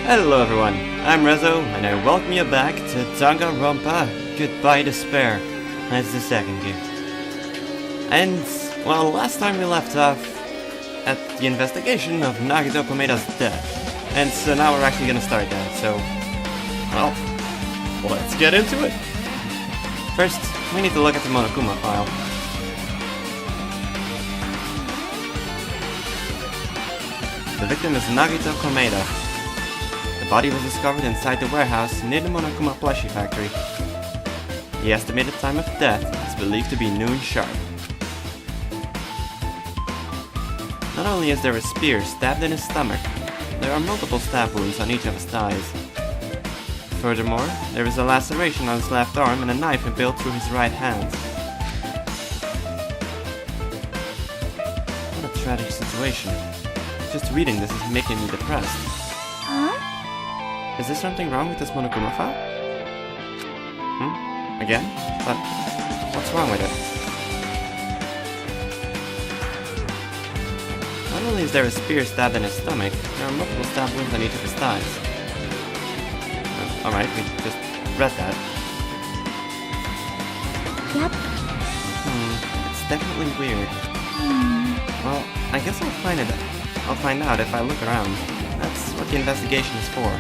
Hello everyone, I'm Rezzo, and I welcome you back to Danganronpa Goodbye Despair as the second gift. And, well, last time we left off at the investigation of Nagito Komeda's death. And so now we're actually gonna start that, so... well, let's get into it! First, we need to look at the Monokuma file. The victim is Nagito Komeda. The body was discovered inside the warehouse near the Monokuma plushie factory. The estimated time of death is believed to be noon sharp. Not only is there a spear stabbed in his stomach, there are multiple stab wounds on each of his thighs. Furthermore, there is a laceration on his left arm and a knife impaled through his right hand. What a tragic situation. Just reading this is making me depressed. Huh? Is there something wrong with this Monokuma file? Again? But what's wrong with it? Not only is there a spear stabbed in his stomach, there are multiple stab wounds on each of his thighs. Alright, we just read that. Yep. It's definitely weird. Well, I guess I'll find out if I look around. That's what the investigation is for.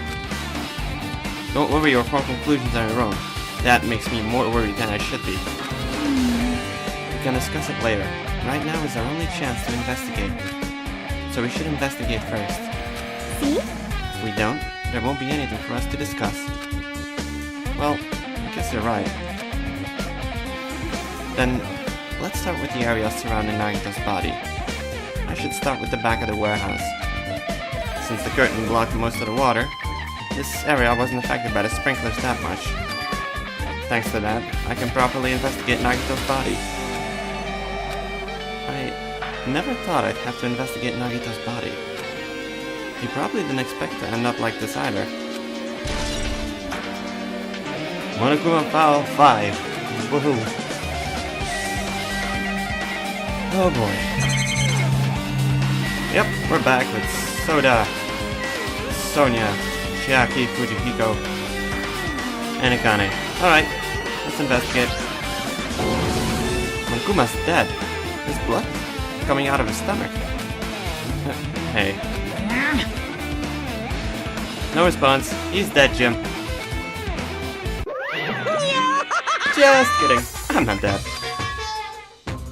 Don't worry, your form conclusions are your own. That makes me more worried than I should be. We can discuss it later. Right now is our only chance to investigate. So we should investigate first. See? If we don't, there won't be anything for us to discuss. Well, I guess you're right. Then, let's start with the area surrounding Nagito's body. I should start with the back of the warehouse. Since the curtain blocked most of the water, this area wasn't affected by the sprinklers that much. Thanks to that, I can properly investigate Nagito's body. I never thought I'd have to investigate Nagito's body. He probably didn't expect to end up like this either. Monokuma File 5. Woohoo. Oh boy. Yep, we're back with Soda, Sonia, Chiaki, Fujihiko, and Akane. Alright, let's investigate. Monokuma's dead. There's blood coming out of his stomach. Hey. No response. He's dead, Jim. Just kidding. I'm not dead.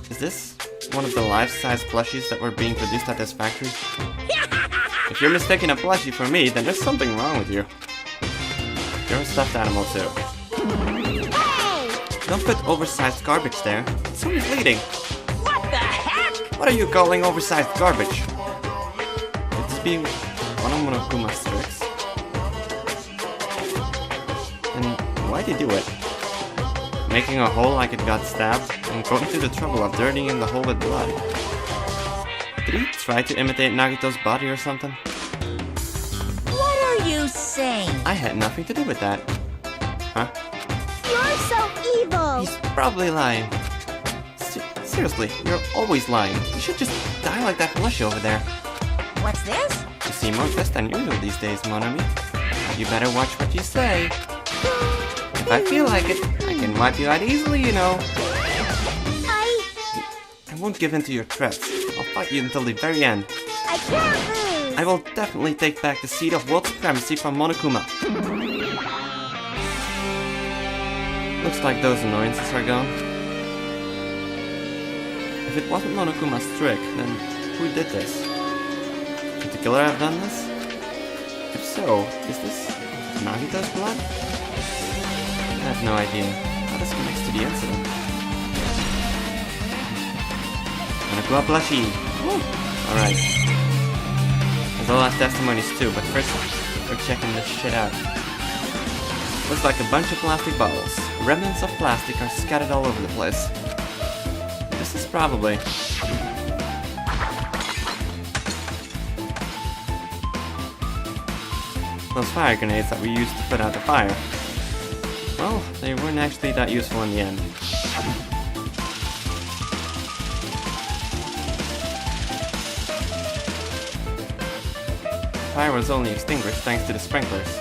Is this one of the life-size plushies that were being produced at this factory? If you're mistaking a plushie for me, then there's something wrong with you. You're a stuffed animal too. Don't put oversized garbage there. It's only bleeding. What the heck? What are you calling oversized garbage? Could this be one of Monokuma's tricks? And why'd he do it? Making a hole like it got stabbed, and going through the trouble of dirtying the hole with blood. Did he try to imitate Nagito's body or something? What are you saying? I had nothing to do with that. Huh? You're so evil! He's probably lying. Seriously, you're always lying. You should just die like that plushie over there. What's this? You seem more pissed than usual these days, mon ami. You better watch what you say. If I feel like it, I can wipe you out easily, you know. I won't give in to your threats. I'll fight you until the very end. I can't lose! I will definitely take back the seat of world supremacy from Monokuma. Looks like those annoyances are gone. If it wasn't Monokuma's trick, then who did this? Could the killer have done this? If so, is this Nagito's blood? I have no idea how this connects to the incident. Monokuma plushie! Alright. There's a lot of testimonies too, but first we're checking this shit out. Looks like a bunch of plastic bottles. Remnants of plastic are scattered all over the place. This is probably... those fire grenades that we used to put out the fire. Well, they weren't actually that useful in the end. fire was only extinguished thanks to the sprinklers.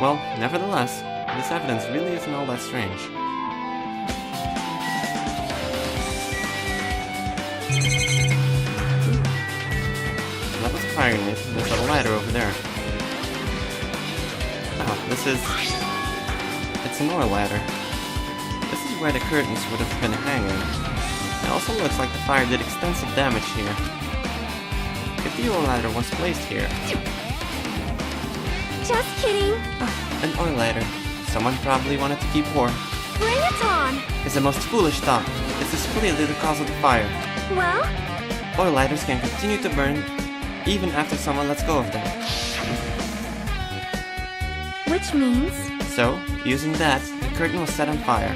Well, nevertheless, this evidence really isn't all that strange. That was a fire grenade. There's a ladder over there. Oh, this is... It's an oil ladder. This is where the curtains would have been hanging. It also looks like the fire did extensive damage here. If the oil ladder was placed here... Just kidding. An oil ladder. Someone probably wanted to keep warm. Bring it on. It's the most foolish thought. This is clearly the cause of the fire. Well, Oil ladders can continue to burn even after someone lets go of them. which means... So, using that, the curtain was set on fire.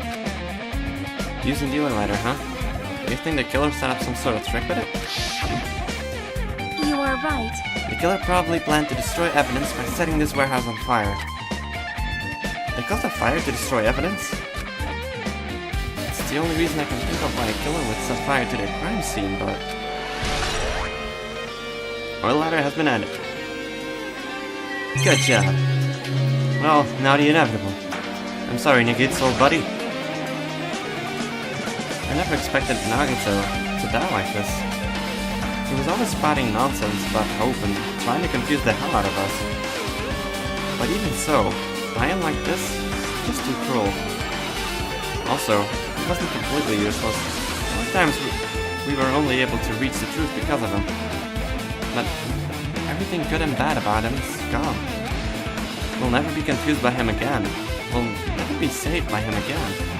Using the oil ladder, huh? You think the killer set up some sort of trick with it? You are right. The killer probably planned to destroy evidence by setting this warehouse on fire. They caused a fire to destroy evidence? It's the only reason I can think of why a killer would set fire to their crime scene, but... Oil ladder has been added. Good job. Well, now the inevitable. I'm sorry, Nagit's old buddy. I never expected Nagito to die like this. He was always spouting nonsense about hope and trying to confuse the hell out of us. But even so, dying like this is just too cruel. Also, he wasn't completely useless. Sometimes we were only able to reach the truth because of him. But everything good and bad about him is gone. We'll never be confused by him again. We'll never be saved by him again.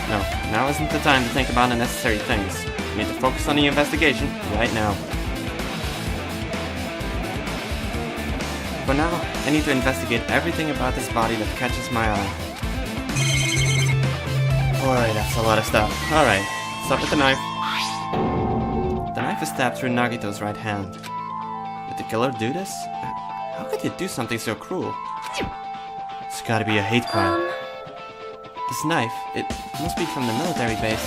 No, now isn't the time to think about unnecessary things. We need to focus on the investigation right now. For now, I need to investigate everything about this body that catches my eye. Boy, that's a lot of stuff. Alright, stop with the knife. The knife is stabbed through Nagito's right hand. Did the killer do this? How could he do something so cruel? It's gotta be a hate crime. This knife, it must be from the military base.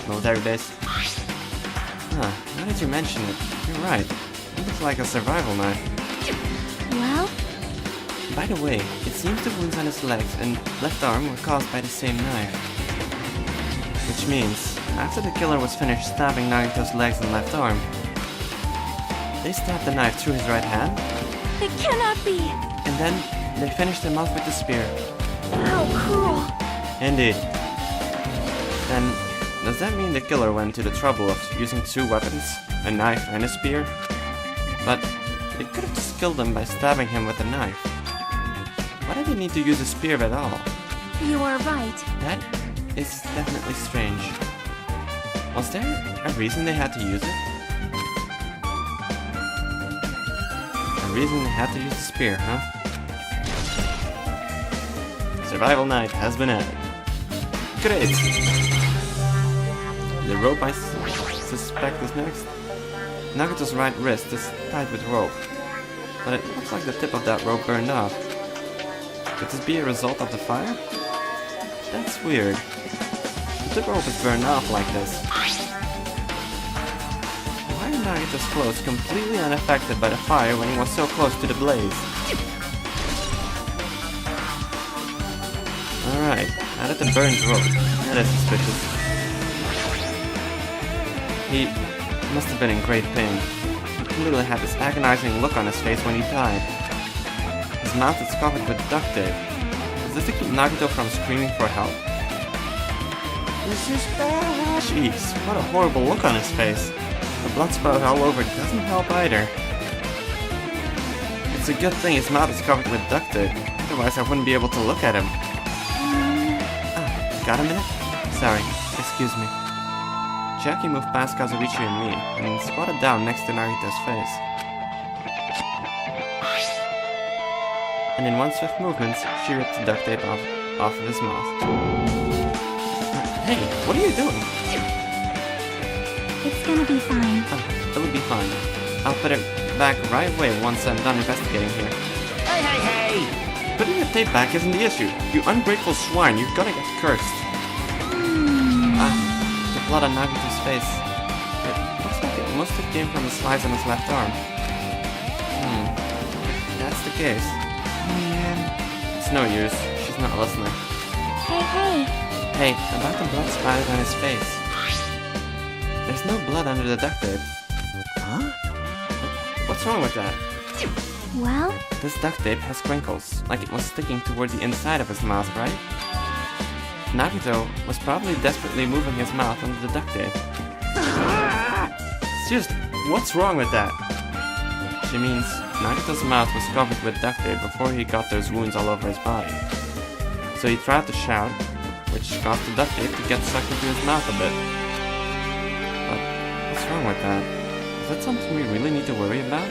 Military base? Huh, now that you mention it, you're right. It looks like a survival knife. Well? By the way, it seems the wounds on his legs and left arm were caused by the same knife. Which means, after the killer was finished stabbing Nagito's legs and left arm, they stabbed the knife through his right hand, It cannot be. and then they finished him off with the spear. How cruel. Indeed. Then, does that mean the killer went to the trouble of using two weapons, a knife and a spear? But they could have just killed him by stabbing him with a knife. Why did they need to use a spear at all? You are right. That is definitely strange. Was there a reason they had to use it? A reason they had to use the spear, huh? Survival knife has been added. Great! The rope I suspect is next. Nagito's right wrist is tied with rope, but it looks like the tip of that rope burned off. Could this be a result of the fire? That's weird. The rope is burned off like this. Why are Nagito's clothes completely unaffected by the fire when he was so close to the blaze? Alright, added the burned rope. That is suspicious. He must have been in great pain. He clearly had this agonizing look on his face when he died. His mouth is covered with duct tape. Is this to keep Nagito from screaming for help? This is bad! Jeez, what a horrible look on his face. The blood spout all over doesn't help either. It's a good thing his mouth is covered with duct tape, otherwise I wouldn't be able to look at him. Got a minute? Sorry, excuse me. Jackie moved past Kazuichi and me, and squatted down next to Nagito's face. And in one swift movement, she ripped the duct tape off of his mouth. Hey, what are you doing? It's gonna be fine. It'll be fine. I'll put it back right away once I'm done investigating here. Hey, hey, hey! Putting the tape back isn't the issue. You ungrateful swine, you're gonna get cursed. The blood on Nagito's face. It looks like it most of it came from the slice on his left arm. If that's the case. Man. It's no use. She's not listening. Hey. Hey, about the blood splattered on his face. There's no blood under the duct tape. Huh? What's wrong with that? Well, This duct tape has crinkles, like it was sticking toward the inside of his mouth, right? Nagito was probably desperately moving his mouth under the duct tape. Just, what's wrong with that? She means Nagito's mouth was covered with duct tape before he got those wounds all over his body. So he tried to shout, which caused the duct tape to get sucked into his mouth a bit. But what's wrong with that? Is that something we really need to worry about?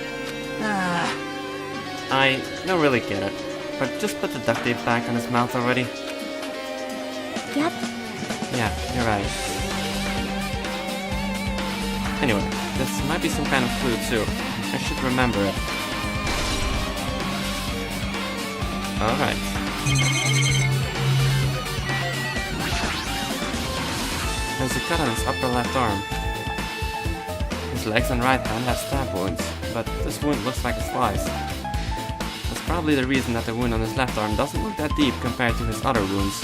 I don't really get it, but just put the duct tape back on his mouth already. yep. Yeah, you're right. Anyway, this might be some kind of flu too. I should remember it. Alright. There's a cut on his upper left arm. His legs and right hand have stab wounds, but this wound looks like a slice. That's probably the reason that the wound on his left arm doesn't look that deep compared to his other wounds.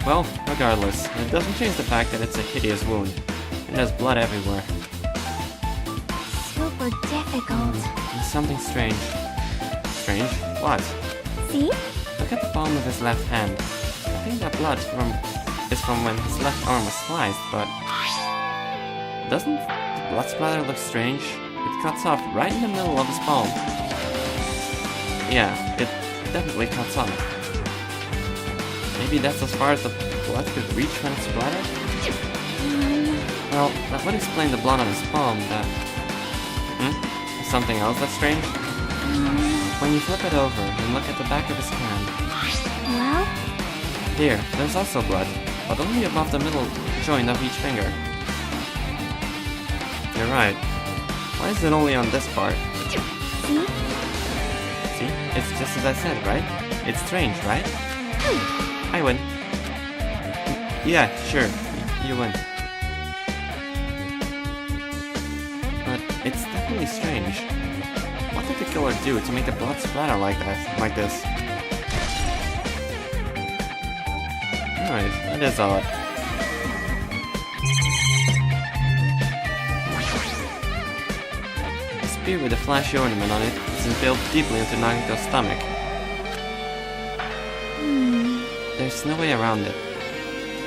Well, regardless, it doesn't change the fact that it's a hideous wound. And there's blood everywhere. Super difficult. And something strange. Strange? What? See? Look at the palm of his left hand. I think that blood is from when his left arm was sliced, but... Doesn't the blood splatter look strange? It cuts off right in the middle of his palm. Yeah, it definitely cuts off. Maybe that's as far as the blood could reach when it splattered? Well, that would explain the blood on his palm, that... Something else that's strange? When you flip it over and look at the back of his hand... Well, Here, there's also blood, but only above the middle joint of each finger. You're right. Why is it only on this part? see? See? It's just as I said, right? It's strange, right? I win. Yeah, sure. You win. But it's definitely strange. What did the killer do to make the blood splatter like this? Alright, that is odd. A spear with a flashy ornament on it is impaled deeply into Nagito's stomach. There's no way around it.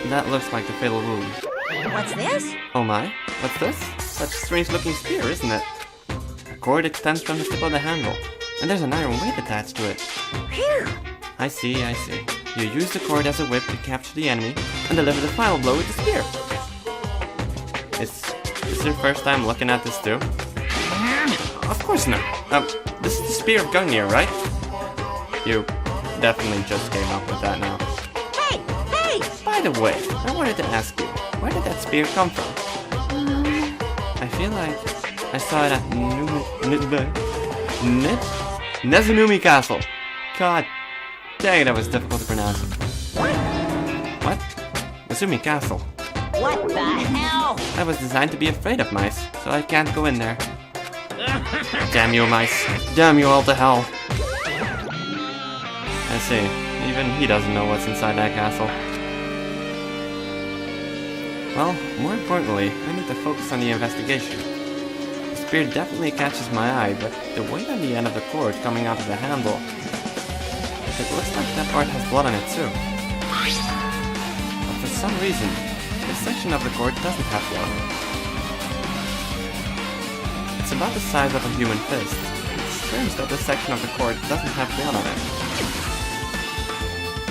That looks like the fatal wound. What's this? Oh my, what's this? Such a strange looking spear, isn't it? A cord extends from the tip of the handle, and there's an iron weight attached to it. Phew! I see. You use the cord as a whip to capture the enemy, and deliver the final blow with the spear. Is this your first time looking at this too? Of course not. This is the spear of Gungnir, right? You definitely just came up with that now. Hey! By the way, I wanted to ask you, where did that spear come from? I feel like I saw it at Nezunumi Castle. God dang, that was difficult to pronounce. What? Nezumi Castle. What the hell? That was designed to be afraid of mice, so I can't go in there. Damn you, mice. Damn you all to hell. I see. Even he doesn't know what's inside that castle. Well, more importantly, I need to focus on the investigation. The spear definitely catches my eye, but the weight on the end of the cord coming out of the handle... It looks like that part has blood on it too. But for some reason, this section of the cord doesn't have blood. It's about the size of a human fist. It's strange that this section of the cord doesn't have blood on it.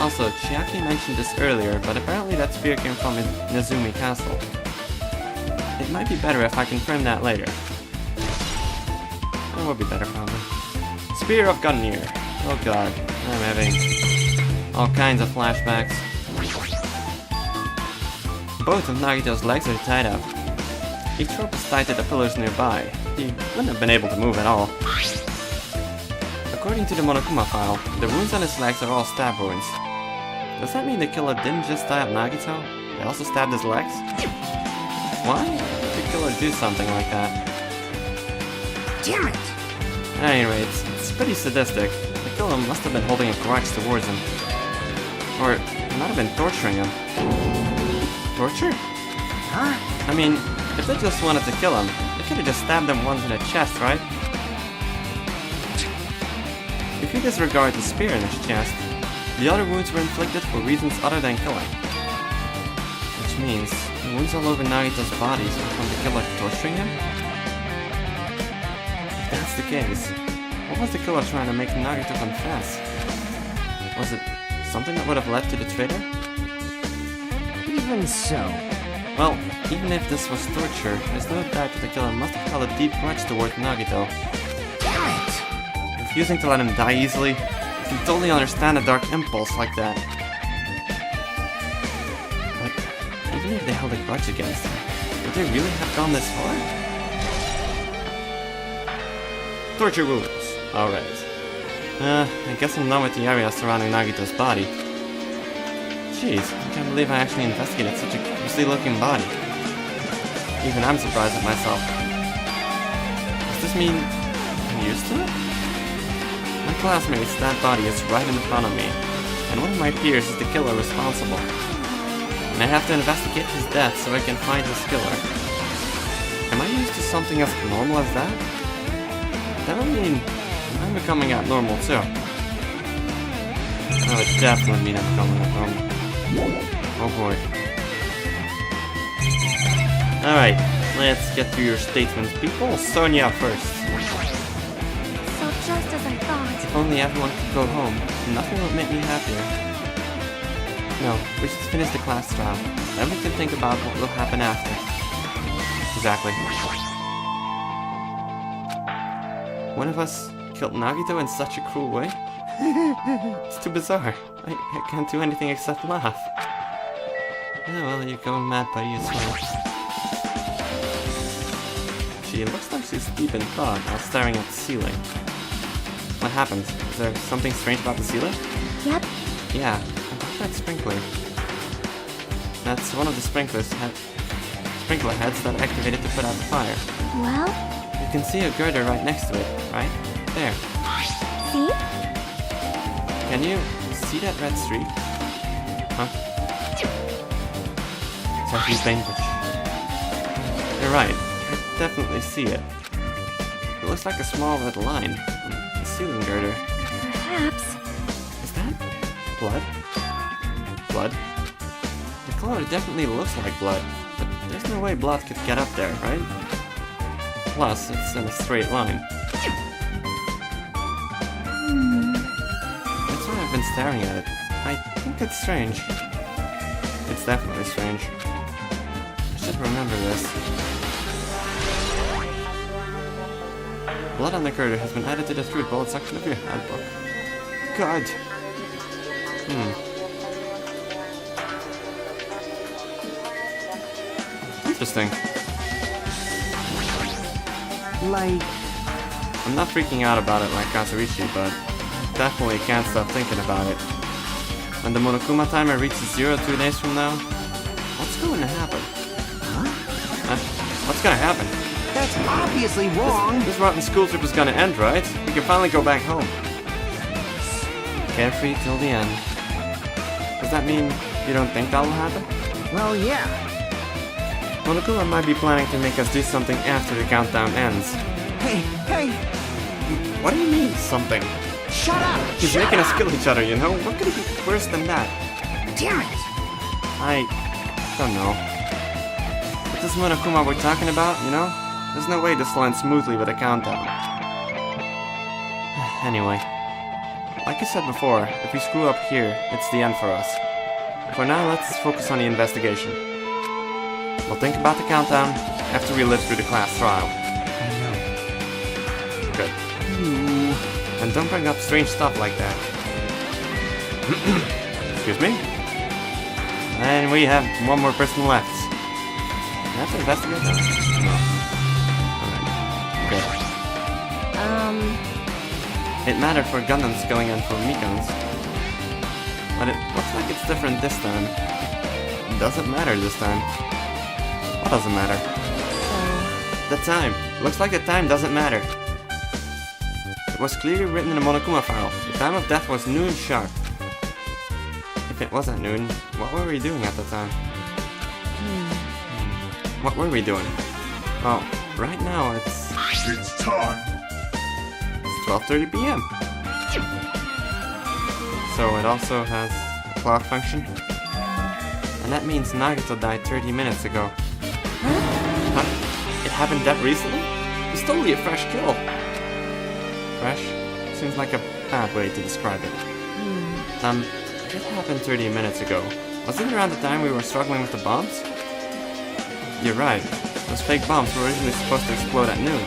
Also, Chiaki mentioned this earlier, but apparently that spear came from Nezumi Castle. It might be better if I confirm that later. It would be better probably. Spear of Gungnir. Oh god, I'm having all kinds of flashbacks. Both of Nagito's legs are tied up. Each rope is tied to the pillars nearby. He wouldn't have been able to move at all. According to the Monokuma file, the wounds on his legs are all stab wounds. Does that mean the killer didn't just tie up Nagito? They also stabbed his legs? Why did the killer would do something like that. Damn it! At any rate, it's pretty sadistic. The killer must have been holding a grudge towards him. Or he might have been torturing him. Torture? Huh? I mean, if they just wanted to kill him, they could have just stabbed him once in the chest, right? If you disregard the spear in his chest, the other wounds were inflicted for reasons other than killing. Which means, the wounds all over Nagito's body were from the killer torturing him? If that's the case, what was the killer trying to make Nagito confess? Was it something that would have led to the traitor? Even so. Well, even if this was torture, there's no doubt that the killer must have held a deep grudge toward Nagito. Damn it! Refusing to let him die easily, you can totally understand a dark impulse like that. But even if they held a grudge against him, would they really have gone this far? Torture wounds. Alright. I guess I'm done with the area surrounding Nagito's body. Jeez, I can't believe I actually investigated such a creepy looking body. Even I'm surprised at myself. Does this mean I'm used to it? My classmates, that body is right in front of me, and one of my peers is the killer responsible. And I have to investigate his death so I can find his killer. Am I used to something as normal as that? That would mean I'm becoming abnormal too. That would definitely mean I'm becoming abnormal. Oh boy. Alright, let's get through your statements, people. Sonia first. So just as I thought. If only everyone could go home, nothing would make me happier. No, we should finish the class trial. Then we can think about what will happen after. Exactly. One of us killed Nagito in such a cruel way? It's too bizarre. I can't do anything except laugh. Yeah, well, you're going mad by yourself. She looks like she's deep in thought while staring at the ceiling. What happened? Is there something strange about the ceiling? Yep. Yeah, about that sprinkler. That's one of the sprinkler heads that activated to put out the fire. Well, You can see a girder right next to it, right? There. see? Can you see that red streak? Huh? It's actually paintbrush. You're right, I definitely see it. It looks like a small red line on the ceiling girder. Perhaps. Is that blood? Blood? The color definitely looks like blood, but there's no way blood could get up there, right? Plus, it's in a straight line. That's why I've been staring at it. I think it's strange. It's definitely strange. I should remember this. Blood on the girder has been added to the fruit bullet section of your handbook. God. Interesting. Like... I'm not freaking out about it like Kazurishi, but definitely can't stop thinking about it. When the Monokuma timer reaches 0 2 days from now, what's going to happen? Huh? What's going to happen? That's obviously wrong! This rotten school trip is going to end, right? We can finally go back home. Carefree till the end. Does that mean you don't think that'll happen? Well, yeah. Monokuma might be planning to make us do something after the countdown ends. Hey! What do you mean, something? Shut up! He's making us kill each other, you know? What could be worse than that? Damn it! I don't know. But this Monokuma we're talking about, you know? There's no way this will end smoothly with a countdown. Anyway. Like I said before, if we screw up here, it's the end for us. For now, let's focus on the investigation. We'll think about the countdown after we live through the class trial. I know. Good. And don't bring up strange stuff like that. Excuse me? And we have one more person left. Do I have to investigate that? No. Alright. Good. It mattered for Gundams going in for Mikons. But it looks like it's different this time. Does it matter this time? What doesn't matter? So, The time. Looks like the time doesn't matter. It was clearly written in the Monokuma file. The time of death was noon sharp. If it was at noon, what were we doing at the time? What were we doing? Well, right now it's time. 12:30 p.m. So it also has a clock function. And that means Nagato died 30 minutes ago. Huh? It happened that recently? It's totally a fresh kill. Fresh? Seems like a bad way to describe it. It happened 30 minutes ago. Wasn't it around the time we were struggling with the bombs? You're right. Those fake bombs were originally supposed to explode at noon.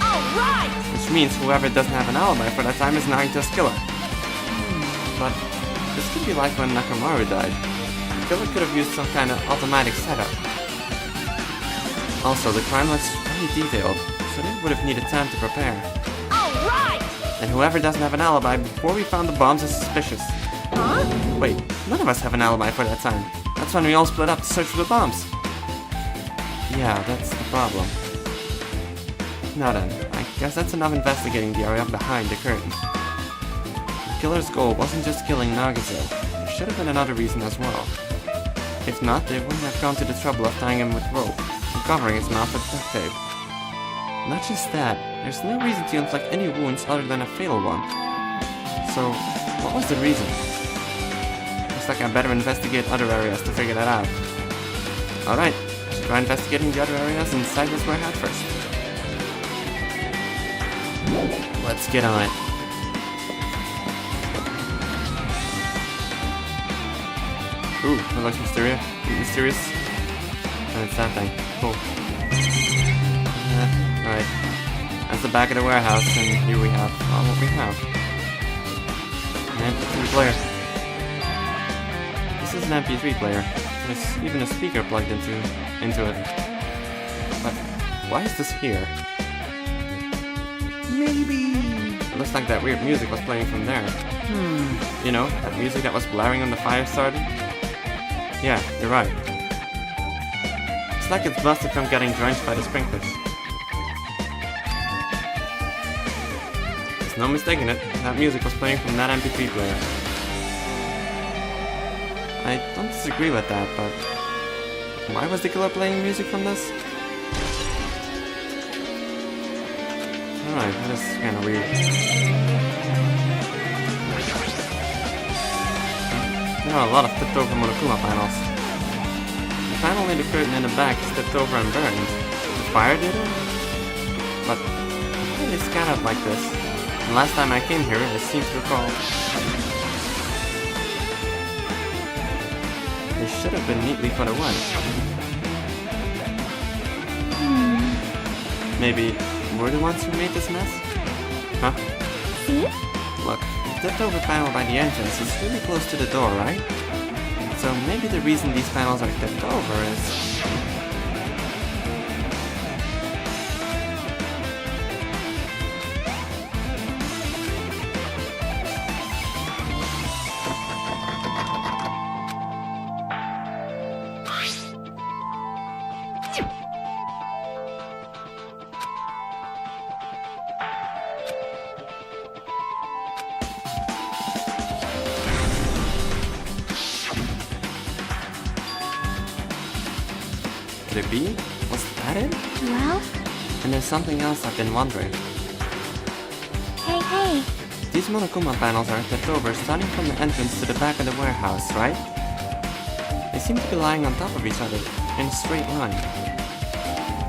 Alright! Which means whoever doesn't have an alibi for that time is Nagato's killer. But this could be like when Nakamaru died. The killer could have used some kind of automatic setup. Also, the crime looks very detailed, so they would have needed time to prepare. Alright! And whoever doesn't have an alibi before we found the bombs is suspicious. Huh? Wait, none of us have an alibi for that time. That's when we all split up to search for the bombs. Yeah, that's the problem. Now then, I guess that's enough investigating the area behind the curtain. The killer's goal wasn't just killing Nagato. There should have been another reason as well. If not, they wouldn't have gone to the trouble of tying him with rope and covering his mouth with duct tape. Not just that, there's no reason to inflict any wounds other than a fatal one. So, what was the reason? Looks like I better investigate other areas to figure that out. Alright, try investigating the other areas inside this warehouse first. Let's get on it. Ooh, that looks mysterious. And it's that thing. Cool. Alright. That's the back of the warehouse, and here we have all what we have. An MP3 player. This is an MP3 player. There's even a speaker plugged into it. But why is this here? Maybe... It looks like that weird music was playing from there. You know, that music that was blaring when the fire started? Yeah, you're right. It's like it's busted from getting drenched by the sprinklers. There's no mistaking it. That music was playing from that MP3 player. I don't disagree with that, but why was the killer playing music from this? Alright, that is kinda weird. There are a lot of tipped over Monokuma panels. The panel in the curtain in the back is tipped over and burned. The fire did it? But why are they scattered like this? And last time I came here, I seem to recall they should have been neatly put away. Maybe we're the ones who made this mess? Huh? See? Look, the tipped over panel by the entrance is really close to the door, right? So maybe the reason these panels are tipped over is... Could it be? Was that it? Well? And there's something else I've been wondering. Hey. These Monokuma panels are tipped over starting from the entrance to the back of the warehouse, right? They seem to be lying on top of each other in a straight line.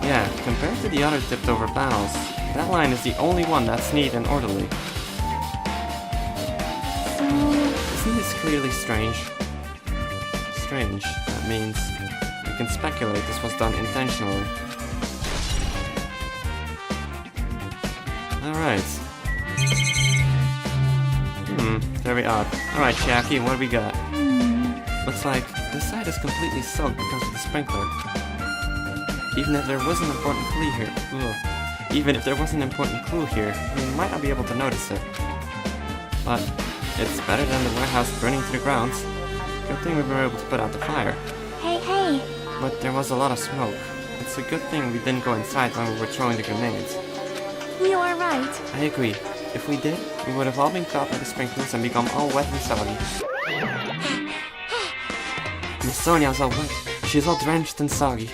Yeah, compared to the other tipped over panels, that line is the only one that's neat and orderly. So... Isn't this clearly strange? Strange, that means we can speculate this was done intentionally. Alright. Very odd. Alright, Chiaki, what do we got? Looks like this side is completely soaked because of the sprinkler. Even if there was an important clue here, we might not be able to notice it. But it's better than the warehouse burning to the grounds. Good thing we were able to put out the fire. Hey. But there was a lot of smoke. It it's a good thing we didn't go inside when we were throwing the grenades. You are right. I agree. If we did, we would have all been caught by the sprinklers and become all wet and soggy. Miss Sonia's all wet. She's all drenched and soggy.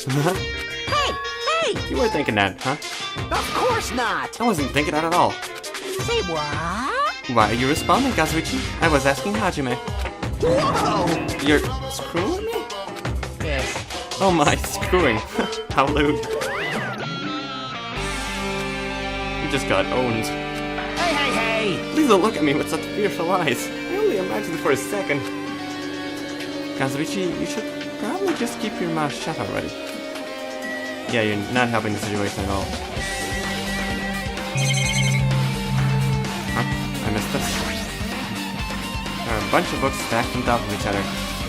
Hey! Hey! You were thinking that, huh? Of course not! I wasn't thinking that at all. Say what? Why are you responding, Kazuichi? I was asking Hajime. Whoa! You're screwing me? Yes. Oh my, screwing. How lewd. You just got owned. Hey, hey, hey! Please don't look at me with such fearful eyes. I only imagined it for a second. Kazuichi, you should probably just keep your mouth shut already. Yeah, you're not helping the situation at all. Huh? I missed this. There are a bunch of books stacked on top of each other.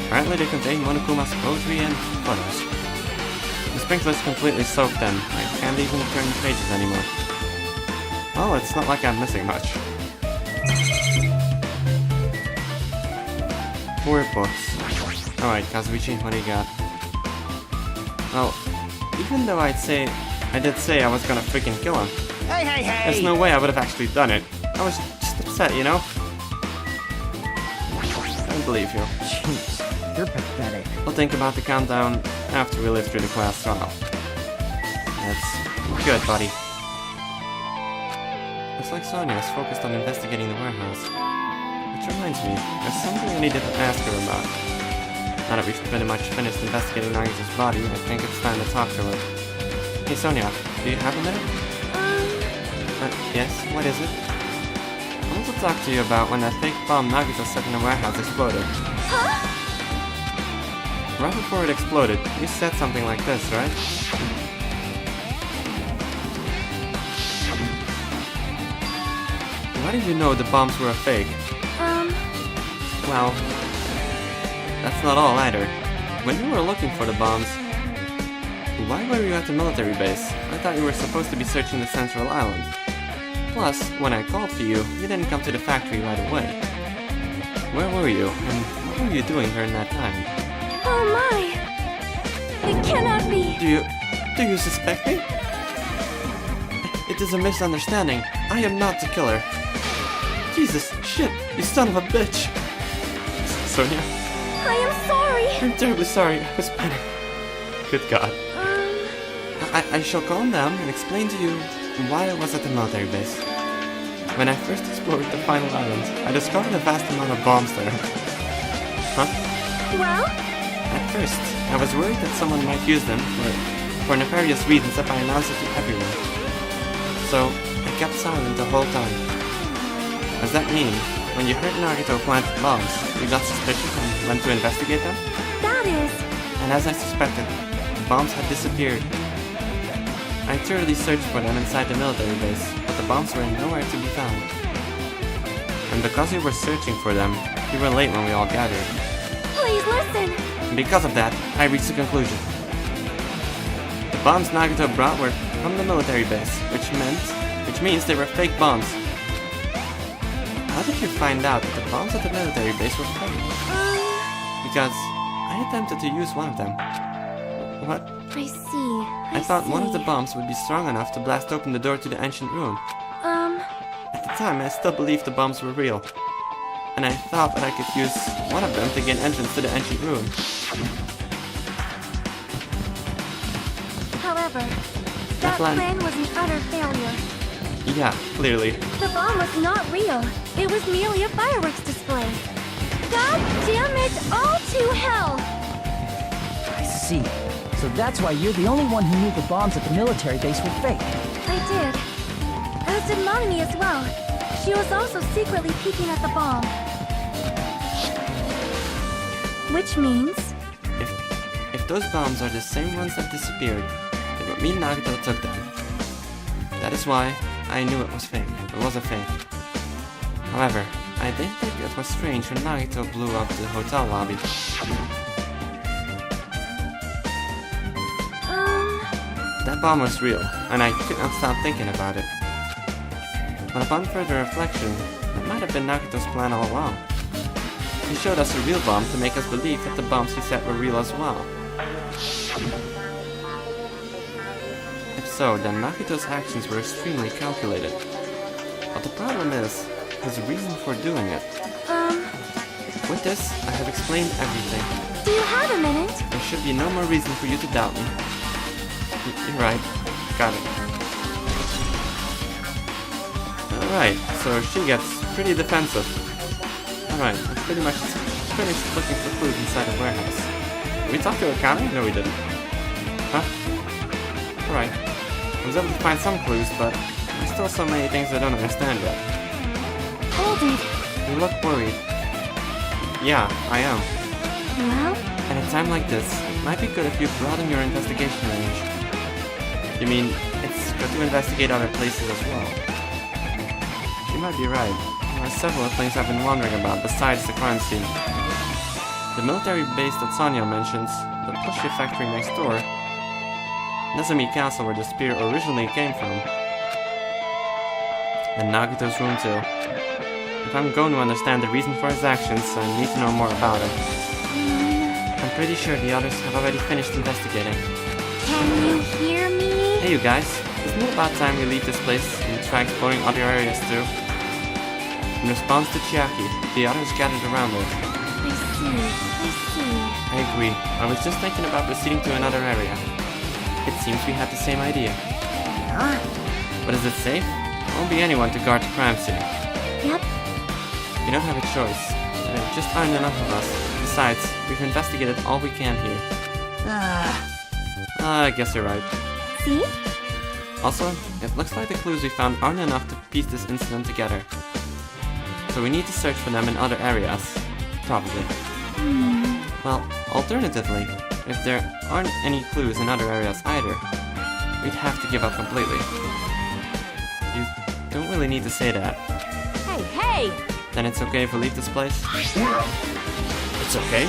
Apparently they contain Monokuma's poetry and photos. The sprinkler's completely soaked in. I can't even turn the pages anymore. Well, it's not like I'm missing much. 4 books. Alright, Kazuichi, what do you got? Well, even though I did say I was gonna freaking kill him, Hey, hey, hey! there's no way I would have actually done it. I was just upset, you know? I don't believe you. Jeez, you're pathetic. We'll think about the countdown after we live through the class trial. That's good, buddy. Looks like Sonia is focused on investigating the warehouse. Which reminds me, there's something I need to ask her about. Now that we've pretty much finished investigating Nagito's body, I think it's time to talk to her. Hey Sonia, do you have a minute? Yes, what is it? I want to talk to you about when that fake bomb Nagito set in the warehouse exploded. Huh? Right before it exploded, you said something like this, right? Why did you know the bombs were a fake? Well, that's not all either. When you were looking for the bombs, why were you at the military base? I thought you were supposed to be searching the Central Island. Plus, when I called for you, you didn't come to the factory right away. Where were you, and what were you doing during that time? Oh my! It cannot be! Do you suspect me? It is a misunderstanding. I am not the killer. Jesus, shit, you son of a bitch. Sonia? I am sorry! I'm terribly sorry, I was panicked. Good God. I shall calm down and explain to you why I was at the military base. When I first explored the final island, I discovered a vast amount of bombs there. Huh? Well? At first, I was worried that someone might use them for nefarious reasons if I announced it to everyone. So, I kept silent the whole time. Does that mean, when you heard Nagito plant bombs, you got suspicious and went to investigate them? That is... And as I suspected, the bombs had disappeared. I thoroughly searched for them inside the military base, but the bombs were nowhere to be found. And because we were searching for them, we were late when we all gathered. Please listen! And because of that, I reached a conclusion. The bombs Nagito brought were from the military base, which means they were fake bombs. How did you find out that the bombs at the military base were fake? Because I attempted to use one of them. What? I see. I thought one of the bombs would be strong enough to blast open the door to the ancient room. At the time, I still believed the bombs were real. And I thought that I could use one of them to gain entrance to the ancient room. However, that plan was an utter failure. Yeah, clearly. The bomb was not real. It was merely a fireworks display. God damn it! All to hell! I see. So that's why you're the only one who knew the bombs at the military base were fake. I did. As did Monami as well. She was also secretly peeking at the bomb. Which means... If those bombs are the same ones that disappeared, then what me and Nagito took them. That is why I knew it was fake. It was a fake. However, I did think it was strange when Nagito blew up the hotel lobby. That bomb was real, and I could not stop thinking about it. But upon further reflection, it might have been Nagito's plan all along. He showed us a real bomb to make us believe that the bombs he set were real as well. so, then Nagito's actions were extremely calculated. But the problem is his reason for doing it. With this, I have explained everything. Do you have a minute? There should be no more reason for you to doubt me. You're right. Got it. Alright, so she gets pretty defensive. Alright, I pretty much finished looking for clues inside the warehouse. Did we talk to Akane? No, we didn't. Huh? Alright. I was able to find some clues, but there's still so many things I don't understand yet. Hold it. You look worried. Yeah, I am. Well? At a time like this, it might be good if you broaden your investigation range. You mean, it's good to investigate other places as well? You might be right. There are several things I've been wondering about besides the crime scene. The military base that Sonia mentions, the plushie factory next door, Nezumi Castle where the spear originally came from, and Nagito's room too. If I'm going to understand the reason for his actions, I need to know more about it. I'm pretty sure the others have already finished investigating. Can you hear me? Hey you guys, isn't it about time we leave this place and try exploring other areas too? In response to Chiaki, the others gathered around her. I see. I agree. I was just thinking about proceeding to another area. It seems we had the same idea. Huh? But is it safe? There won't be anyone to guard the crime scene. Yep. We don't have a choice. There just aren't enough of us. Besides, we've investigated all we can here. I guess you're right. See? Also, it looks like the clues we found aren't enough to piece this incident together. So we need to search for them in other areas. Probably. Well, alternatively, if there aren't any clues in other areas either, we'd have to give up completely. You don't really need to say that. Hey! Then it's okay if we leave this place? It's okay?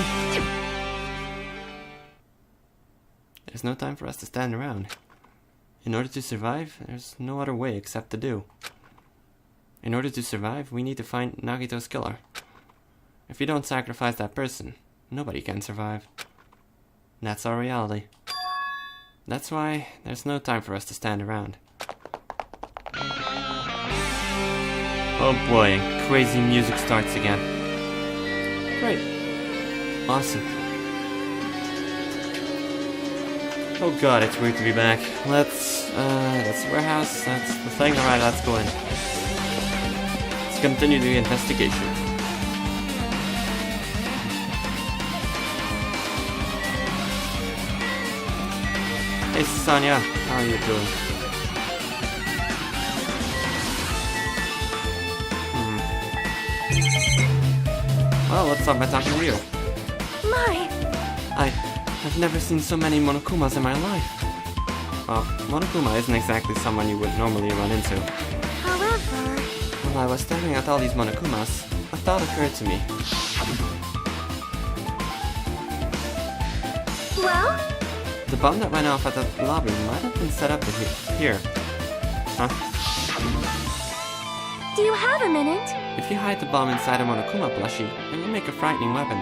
There's no time for us to stand around. In order to survive, there's no other way except to do. In order to survive, we need to find Nagito's killer. If we don't sacrifice that person, nobody can survive. That's our reality. That's why there's no time for us to stand around. Oh boy, crazy music starts again. Great. Awesome. Oh god, it's weird to be back. That's the warehouse, that's the thing. Alright, let's go in. Let's continue the investigation. Hey Sonia, how are you doing? Well, let's start by talking real. My! I've never seen so many Monokumas in my life. Well, Monokuma isn't exactly someone you would normally run into. However... While I was staring at all these Monokumas, a thought occurred to me. Well? The bomb that went off at the lobby might have been set up here. Huh? Do you have a minute? If you hide the bomb inside a Monokuma plushie, it will make a frightening weapon.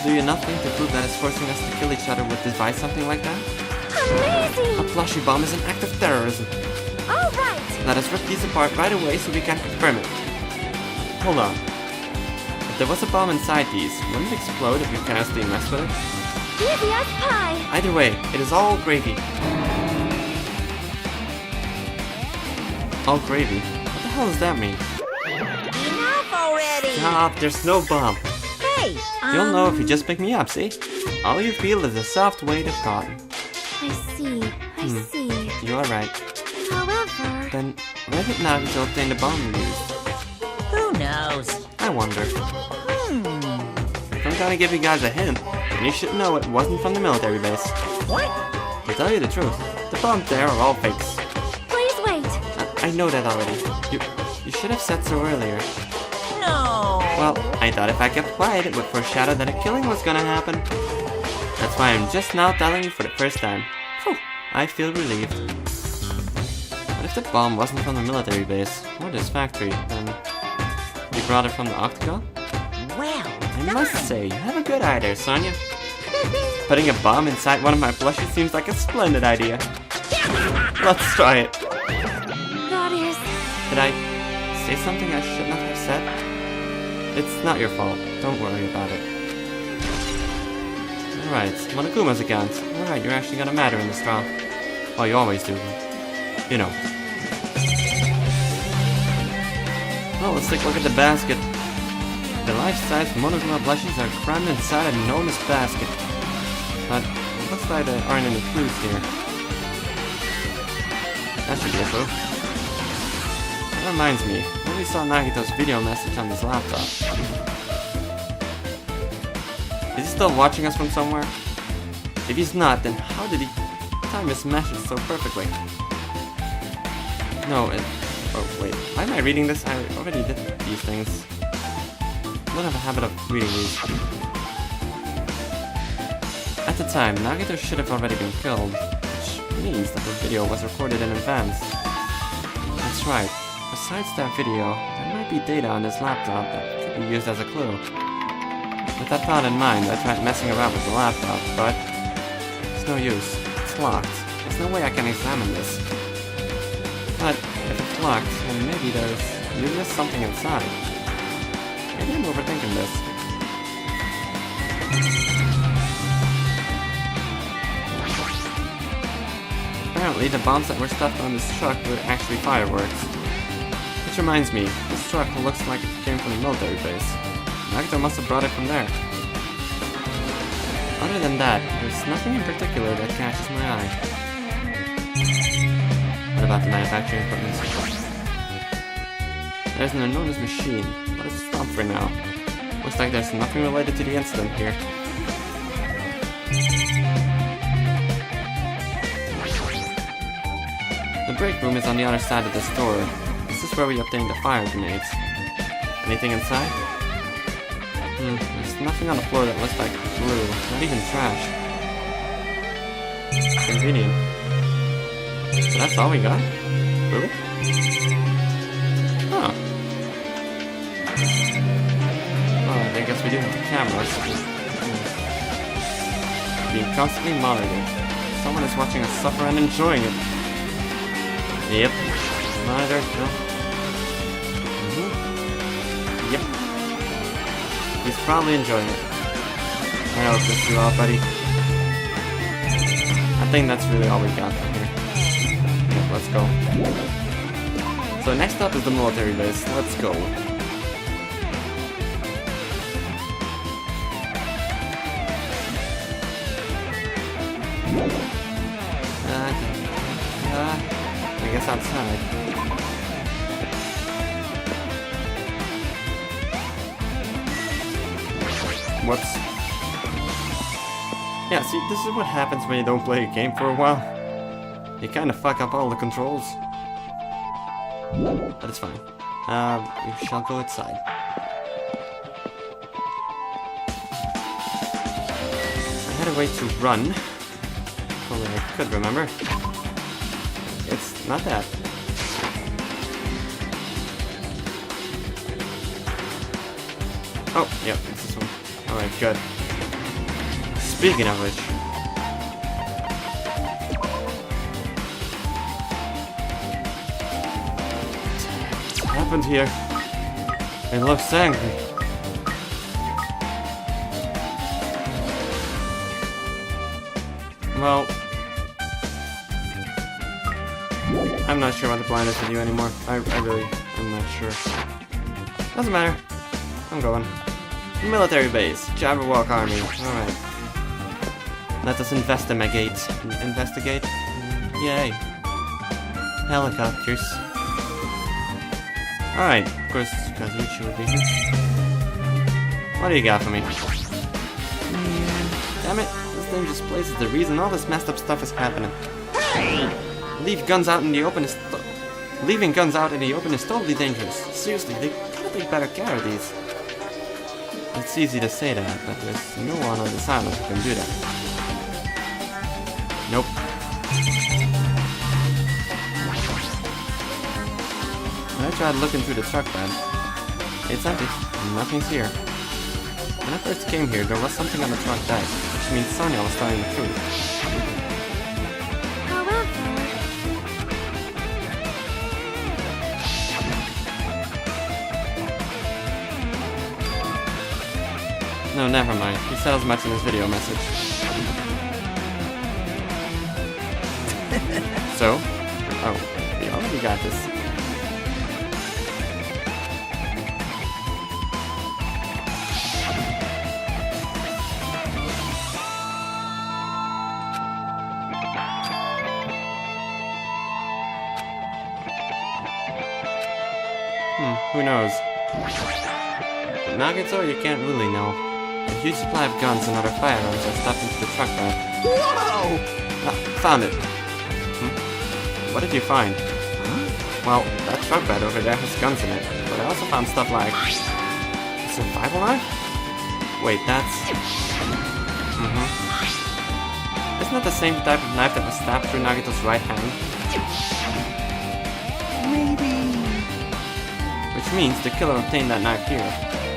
Do you not think to prove that it's forcing us to kill each other would devise something like that? Amazing! A plushie bomb is an act of terrorism. All right! Let us rip these apart right away so we can confirm it. Hold on. If there was a bomb inside these, wouldn't it explode if you carelessly messed with it? Easy as pie! Either way, it is all gravy. All gravy? What the hell does that mean? Enough already! Stop, there's no bomb. Hey! You'll know if you just pick me up, see? All you feel is a soft weight of cotton. I see. You are right. However... Then, where did Nagito obtain the bomb you used? Who knows? I wonder. If I'm gonna give you guys a hint, then you should know it wasn't from the military base. What? To tell you the truth, the bombs there are all fakes. Please wait! I know that already. You should have said so earlier. No! Well, I thought if I kept quiet it would foreshadow that a killing was gonna happen. That's why I'm just now telling you for the first time. Phew, I feel relieved. But if the bomb wasn't from the military base, or this factory, then... You brought it from the Octagon? Well, I must say, you have a good eye there, Sonia. Putting a bomb inside one of my plushies seems like a splendid idea. Let's try it. That is... Did I say something I should not have said? It's not your fault. Don't worry about it. Alright, Monokuma's again. Alright, you're actually gonna matter in this trial. Well, you always do. You know. Well, let's take a look at the basket. The life-size Monokuma blushes are crammed inside an enormous basket. But it looks like there aren't any clues here. That should be a clue. That reminds me, we saw Nagito's video message on his laptop. Is he still watching us from somewhere? If he's not, then how did he time his message so perfectly? No, oh wait, why am I reading this? I already did these things. I don't have a habit of reading these. At the time, Nagito should have already been killed, which means that the video was recorded in advance. That's right. Besides that video, there might be data on this laptop that could be used as a clue. With that thought in mind, I tried messing around with the laptop, but it's no use. It's locked. There's no way I can examine this. But if it's locked, then maybe you missed something inside. Maybe I'm overthinking this. Apparently, the bombs that were stuffed on this truck were actually fireworks. Which reminds me, this truck looks like it came from the military base. Nagito must have brought it from there. Other than that, there's nothing in particular that catches my eye. What about the manufacturing equipment? There's an enormous machine, but it's stopped for now. Looks like there's nothing related to the incident here. The break room is on the other side of the store. This is where we obtained the fire grenades. Anything inside? There's nothing on the floor that looks like glue, not even trash. Convenient. So that's all we got? Really? Huh. Oh, I guess we do have cameras. Being constantly monitored. Someone is watching us suffer and enjoying it. Yep. Monitor, Phil. Yep. He's probably enjoying it. I hope this is all, buddy. I think that's really all we got here. Yeah, let's go. So next up is the military base. Let's go. I guess outside. Whoops. Yeah, see, this is what happens when you don't play a game for a while. You kinda fuck up all the controls. But it's fine. We shall go outside. I had a way to run. If only I could remember. It's not that. Oh, yep, it's this one. Alright, good. Speaking of which... What's happened here? It looks angry. Well... I'm not sure about the blind is with you anymore. I really am not sure. Doesn't matter. I'm going. Military base. Jabberwock Army. Alright. Let us investigate. Investigate? Yay. Helicopters. Alright, of course, Kazuchi will be here. What do you got for me? Damn it, this dangerous place is the reason all this messed up stuff is happening. Leaving guns out in the open is totally dangerous. Seriously, they gotta take better care of these. It's easy to say that, but there's no one on this island who can do that. Nope. When I tried looking through the truck bed, it's empty. Nothing's here. When I first came here, there was something on the truck bed, which means Sonia was telling the truth. However... No, never mind. He said as much in his video message. So? Oh, we already got this. Who knows? But Nagato, you can't really know. A huge supply of guns and other firearms are stuffed into the truck bed. Whoa! Ah, found it. What did you find? Well, that truck bed over there has guns in it, but I also found stuff like... a survival knife? Wait, that's... Isn't that the same type of knife that was stabbed through Nagato's right hand? Maybe... Which means the killer obtained that knife here.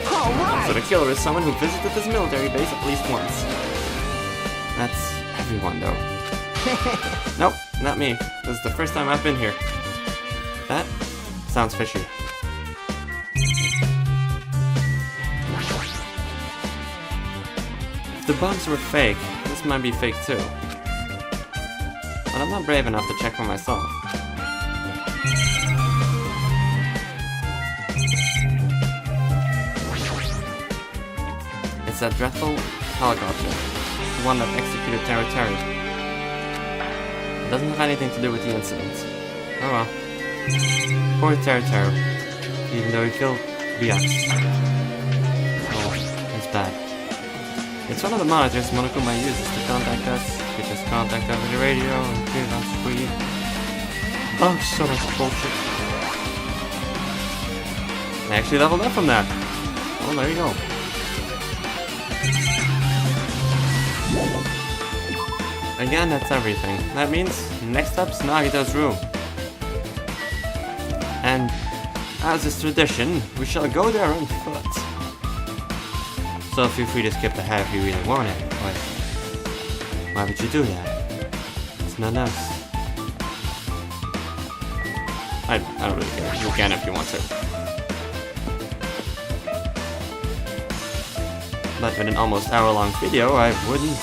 Alright! So the killer is someone who visited this military base at least once. That's everyone, though. Nope, not me. This is the first time I've been here. That sounds fishy. If the bombs were fake, this might be fake too. But I'm not brave enough to check for myself. It's that dreadful helicopter. The one that executed Terry. It doesn't have anything to do with the incident. Oh well. Poor Terry. Even though he killed Byakuya. Oh, it's bad. It's one of the monitors Monokuma uses to contact us. We just contact over the radio and give us free. Oh, so much bullshit. I actually leveled up from that. Well, there you go. Again, that's everything. That means next up's Nagato's room. And as is tradition, we shall go there on foot. So feel free to skip ahead if you really want it, but why would you do that? It's not us. I don't really care. You can if you want to. But with an almost hour-long video, I wouldn't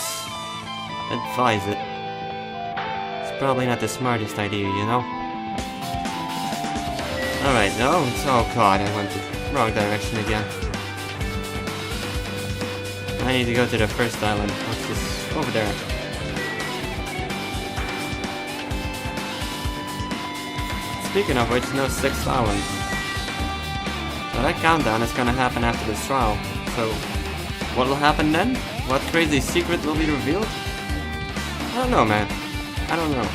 advise it. It's probably not the smartest idea, you know? Alright, no, oh god, I went the wrong direction again. I need to go to the first island, which is over there. Speaking of which, no 6th island. So that countdown is gonna happen after this trial, so what will happen then? What crazy secret will be revealed? I don't know, man. I don't know.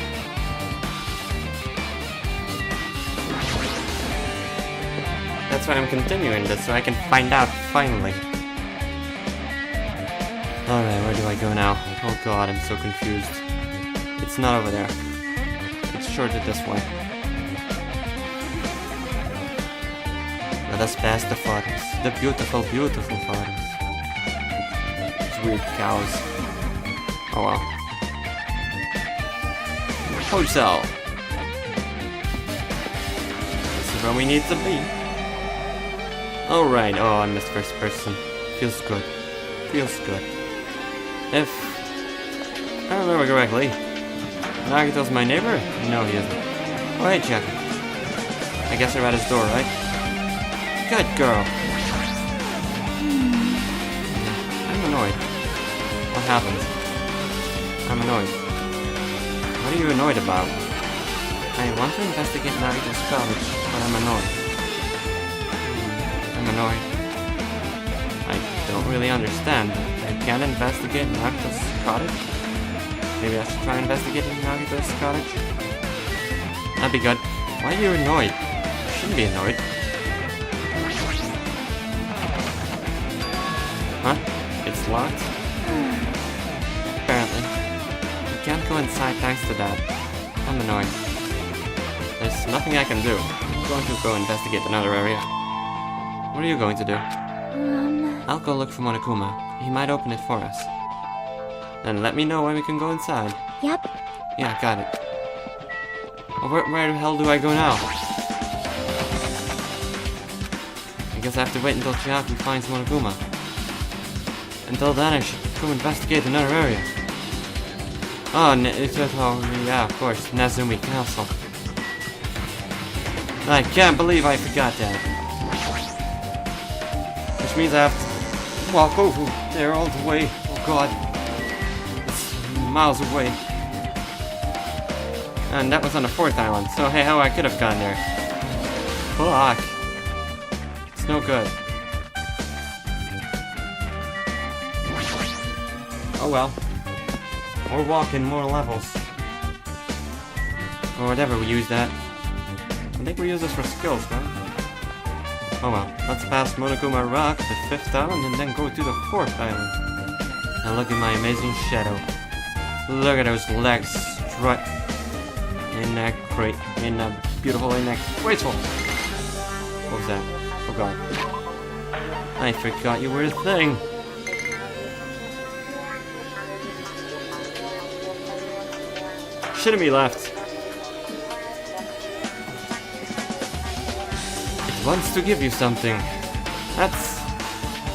That's why I'm continuing this, so I can find out, finally. Alright, where do I go now? Oh god, I'm so confused. It's not over there. It's shorter this way. Let us pass the forest. The beautiful, beautiful forest. These weird cows. Oh well. Hotel. This is where we need to be. Alright, oh, I missed first person. Feels good. Feels good. If I remember correctly, Nagato's my neighbor? No, he isn't. Oh, hey, Jack. I guess they're at his door, right? Good girl. I'm annoyed. What happened? I'm annoyed. What are you annoyed about? I want to investigate Nagato's college, but I'm annoyed. I'm annoyed. I don't really understand. I can't investigate Nagato's cottage? Maybe I should try investigating Nagato's cottage? That'd be good. Why are you annoyed? You shouldn't be annoyed. Huh? It's locked? Apparently. You can't go inside thanks to that. I'm annoyed. There's nothing I can do. I'm going to go investigate another area. What are you going to do? I'll go look for Monokuma. He might open it for us. Then let me know when we can go inside. Yep. Yeah, got it. Well, where the hell do I go now? I guess I have to wait until Chiaki finds Monokuma. Until then, I should go investigate another area. Oh, yeah, of course, Nezumi Castle. I can't believe I forgot that. Which means I have to walk over there all the way. Oh god. It's miles away. And that was on the 4th island, so hey ho, I could have gone there. Fuck. It's no good. Oh well. More walking, more levels. Or whatever we use that. I think we use this for skills, right? Oh well, let's pass Monokuma Rock, the 5th island, and then go to the 4th island. And look at my amazing shadow. Look at those legs strut in that great, in that beautiful, in that graceful. What was that? Oh god. I forgot you were a thing. Shouldn't be left. It wants to give you something. That's...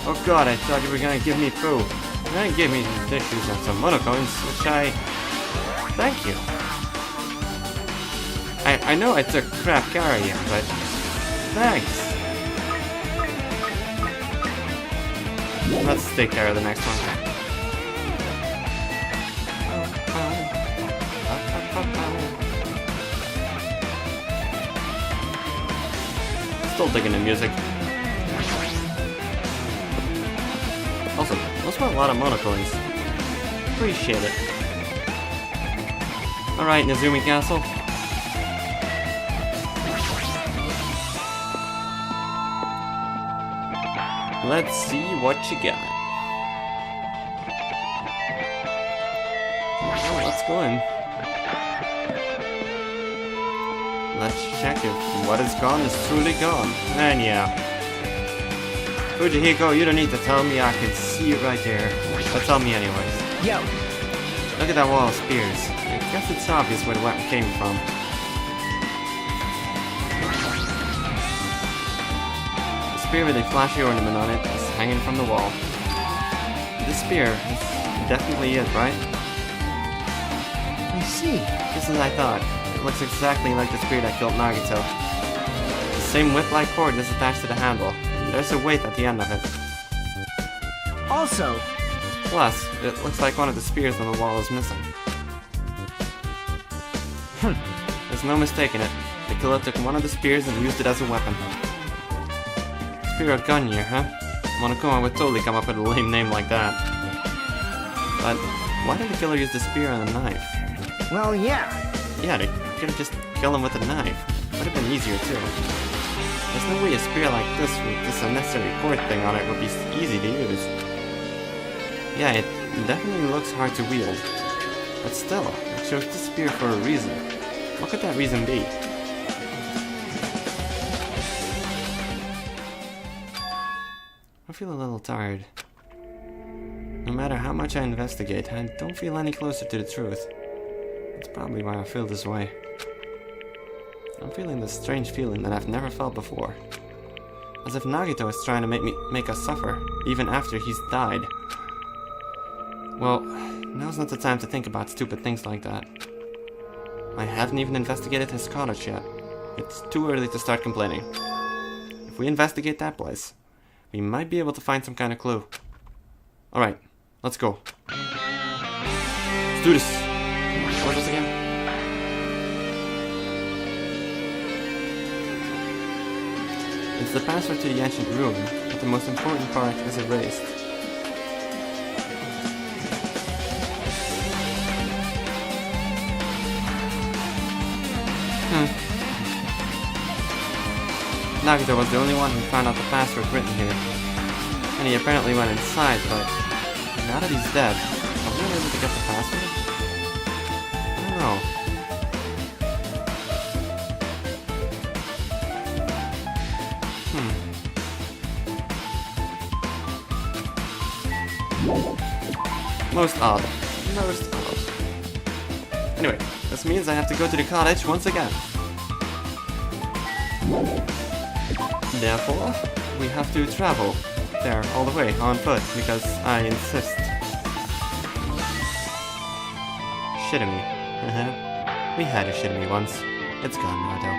Oh god, I thought you were gonna give me food. You're gonna give me some tissues and some monocoins, which I... Thank you. I know I took crap care of you, but... Thanks. Let's take care of the next one. Still digging the music. Also, those were a lot of monocoins. Appreciate it. Alright, Nezumi Castle. Let's see what you got. Oh, let's go in. Let's check if what is gone is truly gone. And yeah. Fujihiko, you don't need to tell me, I can see it right there. But tell me anyways. Yo! Look at that wall of spears. I guess it's obvious where the weapon came from. The spear with a flashy ornament on it is hanging from the wall. This spear is definitely it, right? I see. Just as I thought. It looks exactly like the spear that killed Nagito. The same whip-like cord is attached to the handle. There's a weight at the end of it. Also, Plus, it looks like one of the spears on the wall is missing. There's no mistaking it. The killer took one of the spears and used it as a weapon. Spear of Gunyear, huh? Monokuma would totally come up with a lame name like that. But why did the killer use the spear and a knife? well, yeah. Yeah, they could have just killed him with a knife. Would have been easier too. There's no way a spear like this with this unnecessary cord thing on it would be easy to use. Yeah, it definitely looks hard to wield. But still, it chose the spear for a reason. What could that reason be? I feel a little tired. No matter how much I investigate, I don't feel any closer to the truth. That's probably why I feel this way. I'm feeling this strange feeling that I've never felt before. As if Nagito is trying to make us suffer, even after he's died. Well, now's not the time to think about stupid things like that. I haven't even investigated his cottage yet. It's too early to start complaining. If we investigate that place, we might be able to find some kind of clue. Alright, let's go. Let's do this. What was this again? It's the password to the ancient room, but the most important part is erased. Nagito was the only one who found out the password written here. And he apparently went inside, but now that he's dead, are we able to get the password? I don't know. Most odd. Most odd. Anyway, this means I have to go to the cottage once again. Therefore, we have to travel there, all the way, on foot, because I insist. Shitamy. We had a shitamy once. It's gone now, though.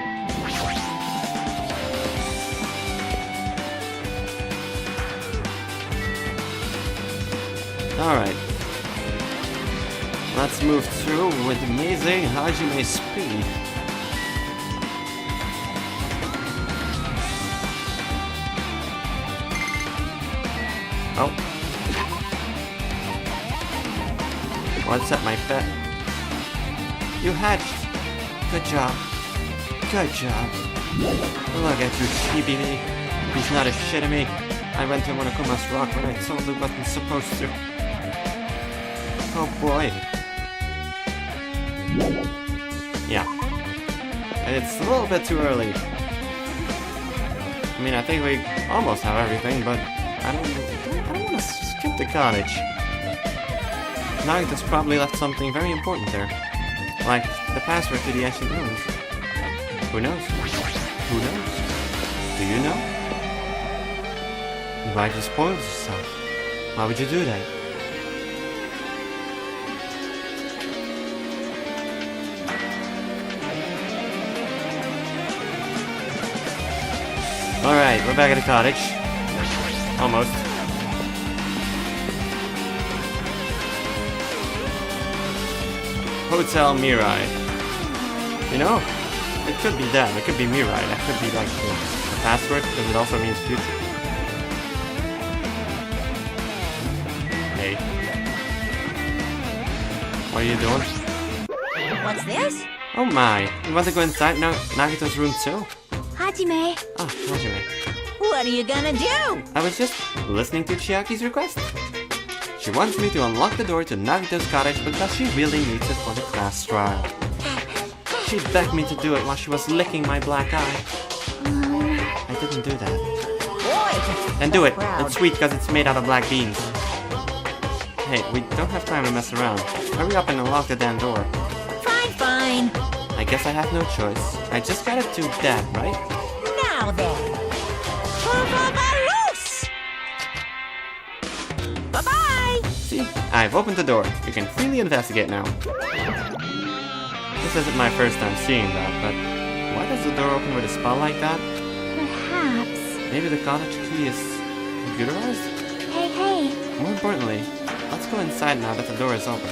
Alright. Let's move through with amazing Hajime speed. Oh. What's up, my pet? You hatched. Good job. Good job. Look at you, chibi. He's not a shitamy. I went to Monokuma's rock when I totally wasn't supposed to. Oh boy. Yeah. It's a little bit too early. I mean, I think we almost have everything, but I don't want to skip the cottage. Nagito's probably left something very important there. Like the password to the ancient ruins. Who knows? Who knows? Do you know? Why did you spoil yourself? Why would you do that? Alright, we're back at the cottage. Almost. Hotel Mirai. You know, it could be that. It could be Mirai. That could be like the password, because it also means future. Hey. What are you doing? What's this? Oh my. You want to go inside Nagito's room too? Hajime. Oh, Hajime. What are you gonna do? I was just listening to Chiaki's request. She wants me to unlock the door to Nagito's cottage because she really needs it for the class trial. She begged me to do it while she was licking my black eye. I didn't do that. Boy, And do it. proud. It's sweet because it's made out of black beans. Hey, we don't have time to mess around. Hurry up and unlock the damn door. Fine, fine. I guess I have no choice. I just gotta do that, right? Now then. Loose! Bye-bye! See? I've opened the door. You can freely investigate now. This isn't my first time seeing that, but why does the door open with a spell like that? Perhaps. Maybe the cottage key is computerized? Hey, hey. More importantly, let's go inside now that the door is open.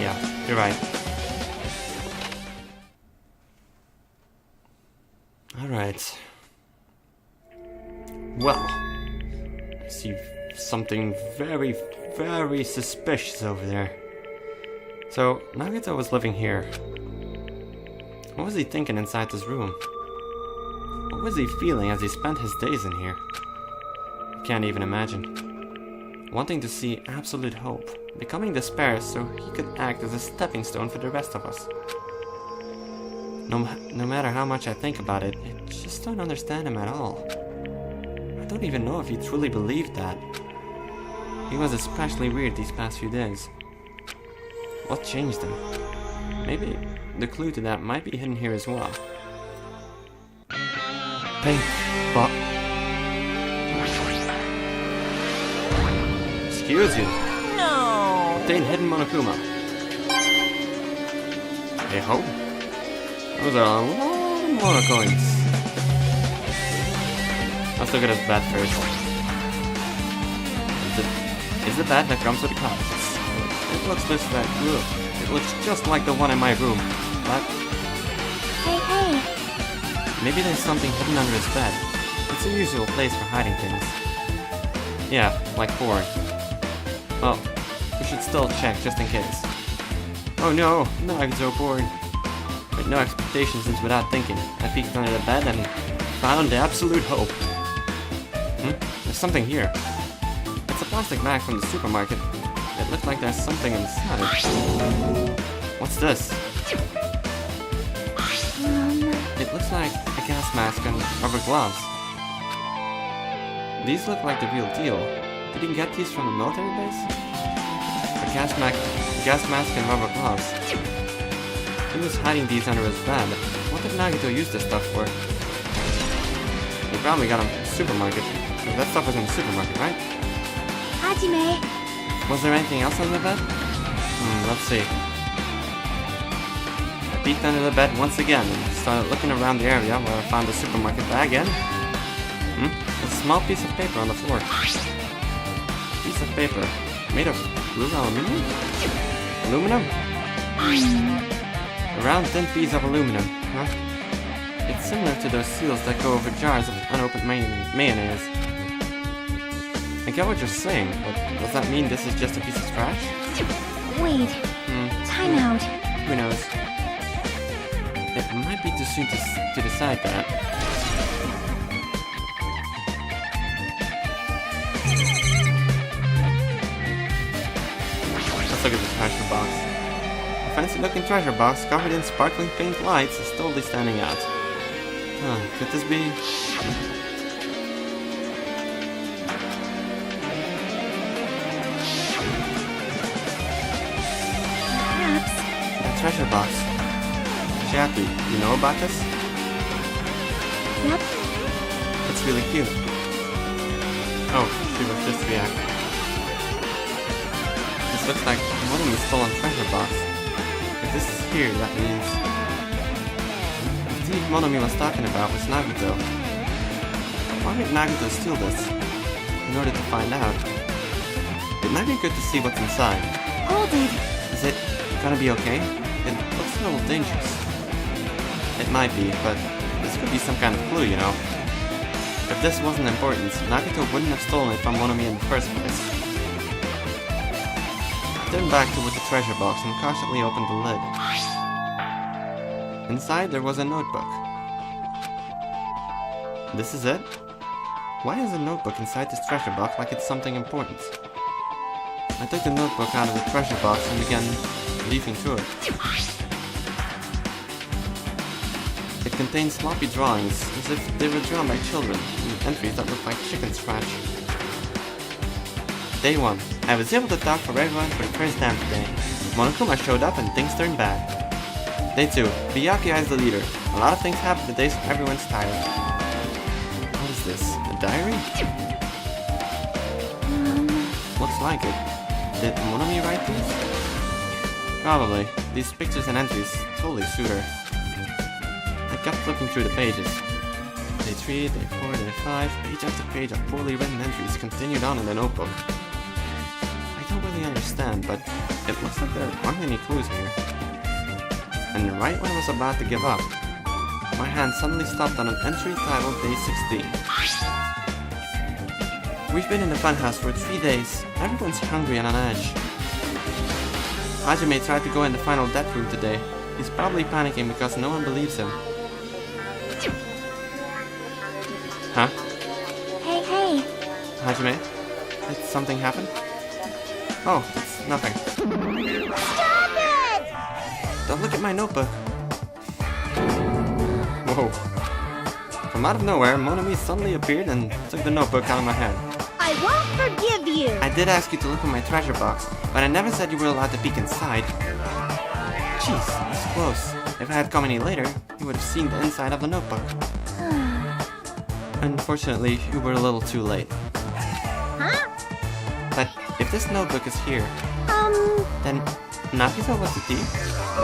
Yeah, you're right. Alright. Well, I see something very, very suspicious over there. So, Nagito was living here. What was he thinking inside this room? What was he feeling as he spent his days in here? I can't even imagine. Wanting to see absolute hope, becoming despair so he could act as a stepping stone for the rest of us. No matter how much I think about it, I just don't understand him at all. I don't even know if he truly believed that. He was especially weird these past few days. What changed him? Maybe the clue to that might be hidden here as well. Pink, but... Excuse you. No. Obtain hidden Monokuma. Hey ho. Those are a lot of Monocoins. Let's look at his bed first. Is the bed that comes with the cottage? It looks just that good. It looks just like the one in my room. But Hey, hey. maybe there's something hidden under his bed. It's a usual place for hiding things. Yeah, like porn. Well, we should still check just in case. Oh no, Nagito porn. With no expectations and without thinking, I peeked under the bed and found absolute hope. There's something here. It's a plastic bag from the supermarket. It looks like there's something inside. What's this? It looks like a gas mask and rubber gloves. These look like the real deal. Did he get these from the military base? A gas mask and rubber gloves. He was hiding these under his bed. What did Nagito use this stuff for? You probably got him from the supermarket. That stuff was in the supermarket, right? Hajime. Was there anything else under the bed? Let's see. I peeked under the bed once again and started looking around the area where I found the supermarket bag and... a small piece of paper on the floor. Piece of paper made of blue aluminum? Aluminum? A round thin piece of aluminum, huh? It's similar to those seals that go over jars of unopened mayonnaise. I get what you're saying, but does that mean this is just a piece of trash? Wait. Time out. Who knows? It might be too soon to decide that. Let's look at the treasure box. A fancy-looking treasure box covered in sparkling pink lights is totally standing out. Could this be... Perhaps. a treasure box. Jackie, you know about this? Yep. It's really cute. Oh, she was just reacting. This looks like Monomi's stolen treasure box. If this is here, that means... The thief Monomi was talking about was Nagito. Why would Nagito steal this? In order to find out. It might be good to see what's inside. Hold it. Is it gonna be okay? It looks a little dangerous. It might be, but this could be some kind of clue, you know. If this wasn't important, Nagito wouldn't have stolen it from Monomi in the first place. I turned back toward the treasure box and cautiously opened the lid. Inside there was a notebook. This is it? Why is a notebook inside this treasure box like it's something important? I took the notebook out of the treasure box and began leafing through it. It contained sloppy drawings, as if they were drawn by children, and entries that looked like chicken scratch. Day 1. I was able to talk for everyone for the first time today. Monokuma showed up and things turned bad. Day 2. Byakuya is the leader. A lot of things happen the days when everyone's tired. What is this? A diary? Looks like it. Did Monomi write these? Probably. These pictures and entries totally suit her. I kept flipping through the pages. Day 3, day 4, day 5, page after page of poorly written entries continued on in the notebook. I don't really understand, but it looks like there aren't any clues here. And right when I was about to give up, my hand suddenly stopped on an entry titled Day 16. We've been in the funhouse for 3 days. Everyone's hungry and on edge. Hajime tried to go in the final death room today. He's probably panicking because no one believes him. Huh? Hey. Hajime? Did something happen? Oh, it's nothing. Stop it! Don't look at my notebook. Whoa. From out of nowhere, Monomi suddenly appeared and took the notebook out of my hand. I won't forgive you. I did ask you to look in my treasure box, but I never said you were allowed to peek inside. Jeez, that's close. If I had come any later, you would have seen the inside of the notebook. Unfortunately, you were a little too late. Huh? But if this notebook is here, then Nagito was the thief?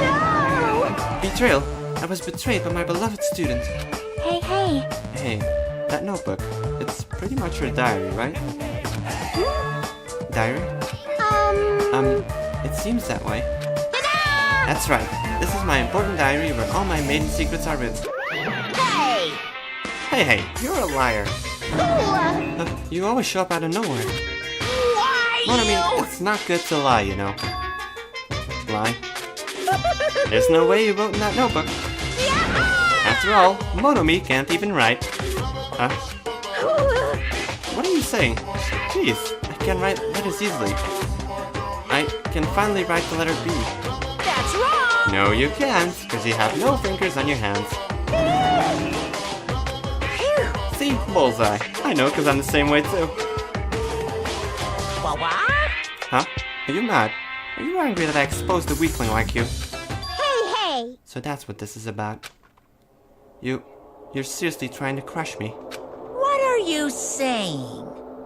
No! Betrayal! I was betrayed by my beloved student. Hey. Hey, that notebook, it's pretty much your diary, right? Diary? It seems that way. Ta-da! That's right. This is my important diary where all my maiden secrets are written. Hey! Hey, you're a liar. You always show up out of nowhere. Why Monomi, it's not good to lie, you know. Lie? There's no way you wrote in that notebook. After all, Monomi can't even write. Huh? What are you saying? Jeez, I can write letters easily. I can finally write the letter B. That's wrong! No, you can't, because you have no fingers on your hands. See? Bullseye. I know, because I'm the same way too. What? Huh? Are you mad? Are you angry that I exposed a weakling like you? Hey! So that's what this is about. You're seriously trying to crush me. you saying?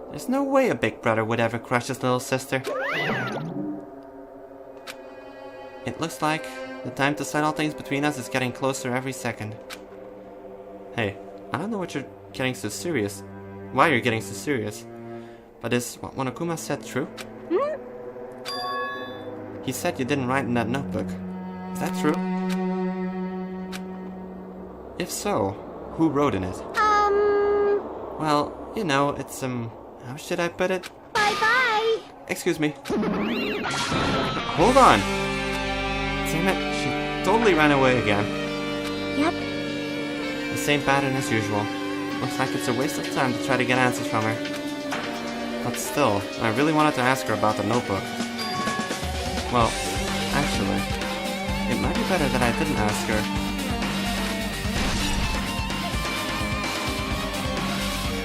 There's no way a big brother would ever crush his little sister. It looks like the time to settle things between us is getting closer every second. Hey, I don't know what you're getting so serious. Why you're getting so serious. But is what Monokuma said true? He said you didn't write in that notebook. Is that true? If so, who wrote in it? Well, you know, it's how should I put it? Bye-bye. Excuse me. Hold on! Damn it, she totally ran away again. Yep. The same pattern as usual. Looks like it's a waste of time to try to get answers from her. But still, I really wanted to ask her about the notebook. Well, actually, it might be better that I didn't ask her.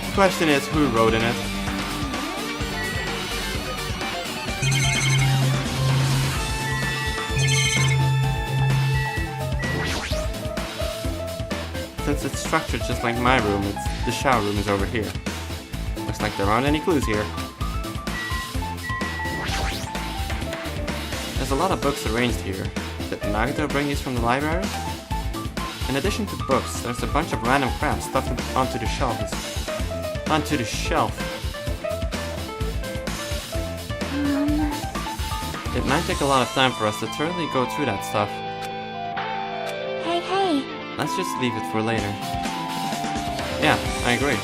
The question is, who wrote in it? Since it's structured just like my room, the shower room is over here. Looks like there aren't any clues here. There's a lot of books arranged here. Did Nagito bring these from the library? In addition to books, there's a bunch of random crap stuffed onto the shelves. Onto the shelf. It might take a lot of time for us to thoroughly go through that stuff. Hey. Let's just leave it for later. Yeah, I agree.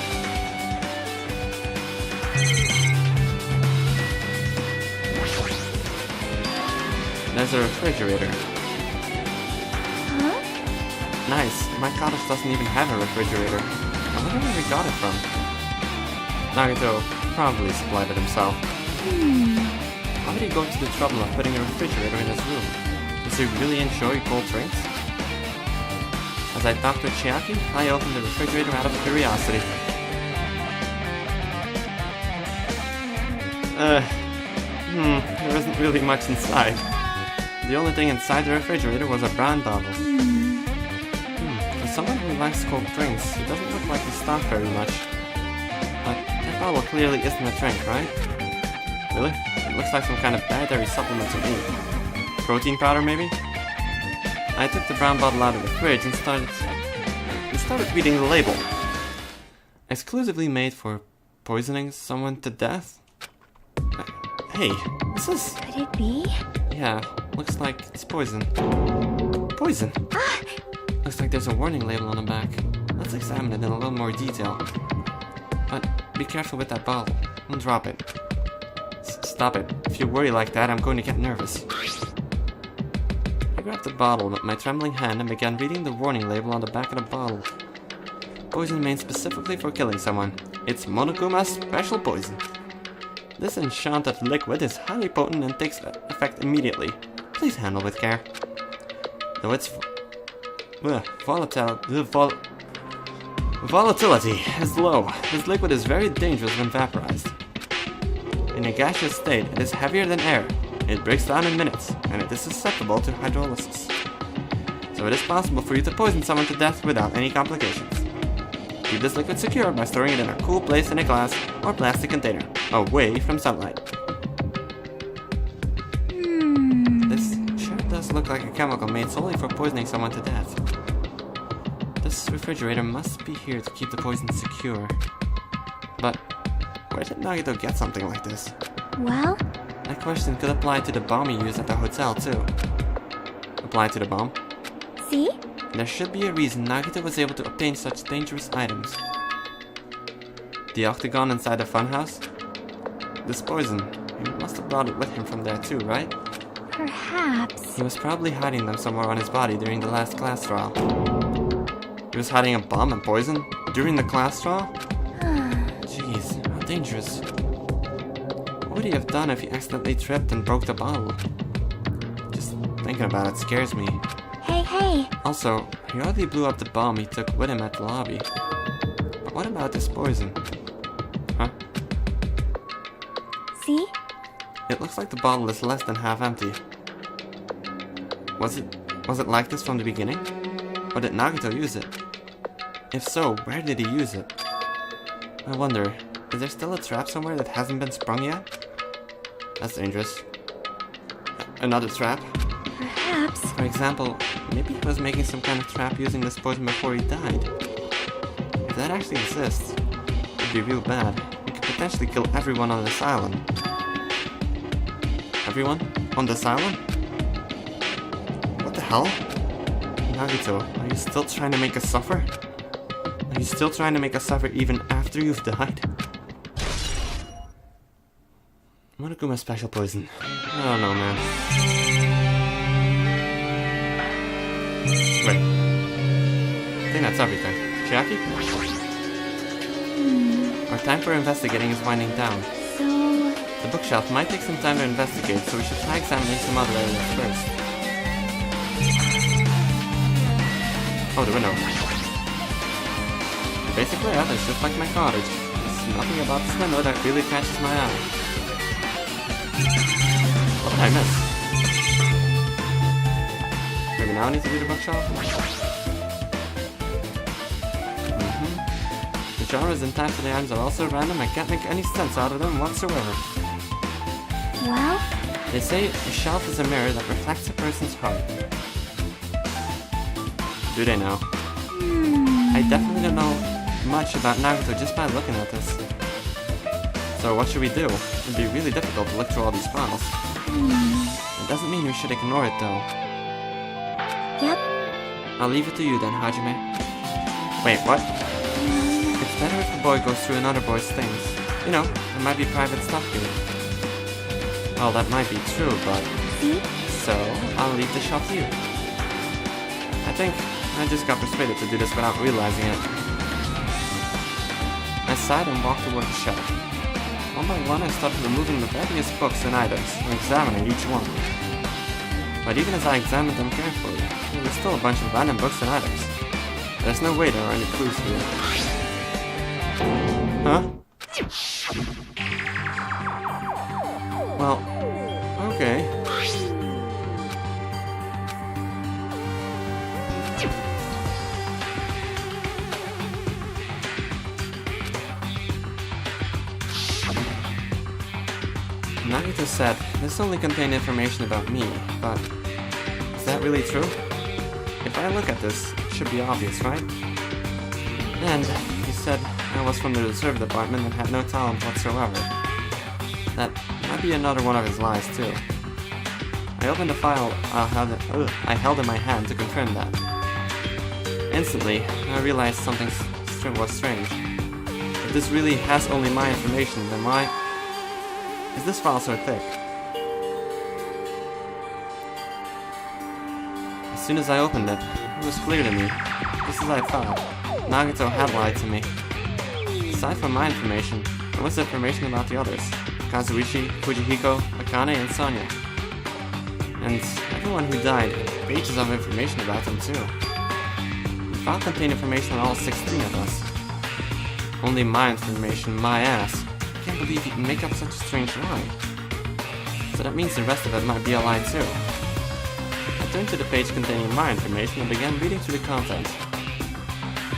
There's a refrigerator. Huh? Nice, my cottage doesn't even have a refrigerator. I wonder where we got it from. Nagito probably supplied it himself. Why would he go to the trouble of putting a refrigerator in his room? Does he really enjoy cold drinks? As I talked to Chiaki, I opened the refrigerator out of curiosity. There isn't really much inside. The only thing inside the refrigerator was a brown bottle. For someone who likes cold drinks, it doesn't look like he stopped very much. But that bottle clearly isn't a drink, right? Really? It looks like some kind of dietary supplement to me. Protein powder, maybe? I took the brown bottle out of the fridge and started reading the label. Exclusively made for poisoning someone to death? Hey, this is... Could it be? Yeah, looks like it's poison. Poison? Looks like there's a warning label on the back. Let's examine it in a little more detail. But be careful with that bottle. Don't drop it. Stop it. If you worry like that, I'm going to get nervous. I grabbed the bottle with my trembling hand and began reading the warning label on the back of the bottle. Poison made specifically for killing someone. It's Monokuma's special poison. This enchanted liquid is highly potent and takes effect immediately. Please handle with care. Though its volatility is low, this liquid is very dangerous when vaporized. In a gaseous state, it is heavier than air. It breaks down in minutes, and it is susceptible to hydrolysis. So it is possible for you to poison someone to death without any complications. Keep this liquid secure by storing it in a cool place in a glass or plastic container, away from sunlight. This sure does look like a chemical made solely for poisoning someone to death. This refrigerator must be here to keep the poison secure. But where did Nagito get something like this? Well? That question could apply to the bomb he used at the hotel too. Apply to the bomb? See? There should be a reason Nagito was able to obtain such dangerous items. The octagon inside the funhouse? This poison, he must have brought it with him from there too, right? Perhaps. He was probably hiding them somewhere on his body during the last class trial. He was hiding a bomb and poison during the class trial? Jeez, how dangerous. What would he have done if he accidentally tripped and broke the bottle? Just thinking about it scares me. Hey. Also, he hardly blew up the bomb he took with him at the lobby. But what about this poison? Huh? See? It looks like the bottle is less than half empty. Was it like this from the beginning? Or did Nagito use it? If so, where did he use it? I wonder, is there still a trap somewhere that hasn't been sprung yet? That's dangerous. Another trap? Perhaps. For example, maybe he was making some kind of trap using this poison before he died. If that actually exists, it'd be real bad. It could potentially kill everyone on this island. Everyone? On this island? What the hell? Nagito, are you still trying to make us suffer? Are you still trying to make us suffer even after you've died? Monokuma special poison. I don't know, man. Wait. I think that's everything. Chiaki? Our time for investigating is winding down. So... The bookshelf might take some time to investigate, so we should try examining some other areas first. Oh, the window. The basic layout is just like my cottage. There's nothing about this window that really catches my eye. What did I miss? Maybe now I need to do the bookshelf? The genres and types of the items are also random. I can't make any sense out of them whatsoever. Well? They say a shelf is a mirror that reflects a person's heart. Do they now? I definitely don't know much about Nagito just by looking at this. So what should we do? It'd be really difficult to look through all these files. It doesn't mean we should ignore it though. Yep. I'll leave it to you then, Hajime. Wait, what? It's better if the boy goes through another boy's things. You know, there might be private stuff here. Well, that might be true, but... So, I'll leave the shop to you. I think I just got persuaded to do this without realizing it. I sighed and walked toward the shelf. One by one I started removing the various books and items and examining each one. But even as I examined them carefully, there was still a bunch of random books and items. There's no way there are any clues here. Huh? Well, okay. Nagito said this only contained information about me, but is that really true? If I look at this, it should be obvious, right? And he said I was from the reserve department and had no talent whatsoever. That might be another one of his lies too. I opened the file I held in my hand to confirm that. Instantly, I realized something was strange. If this really has only my information, then why is this file so thick? As soon as I opened it, it was clear to me, just as I thought, Nagito had lied to me. Aside from my information, there was information about the others. Kazuichi, Fujihiko, Akane, and Sonya. And everyone who died had pages of information about them too. The file contained information on all 16 of us. Only my information, my ass. I can't believe you can make up such a strange lie. So that means the rest of it might be a lie too. I turned to the page containing my information and began reading through the contents.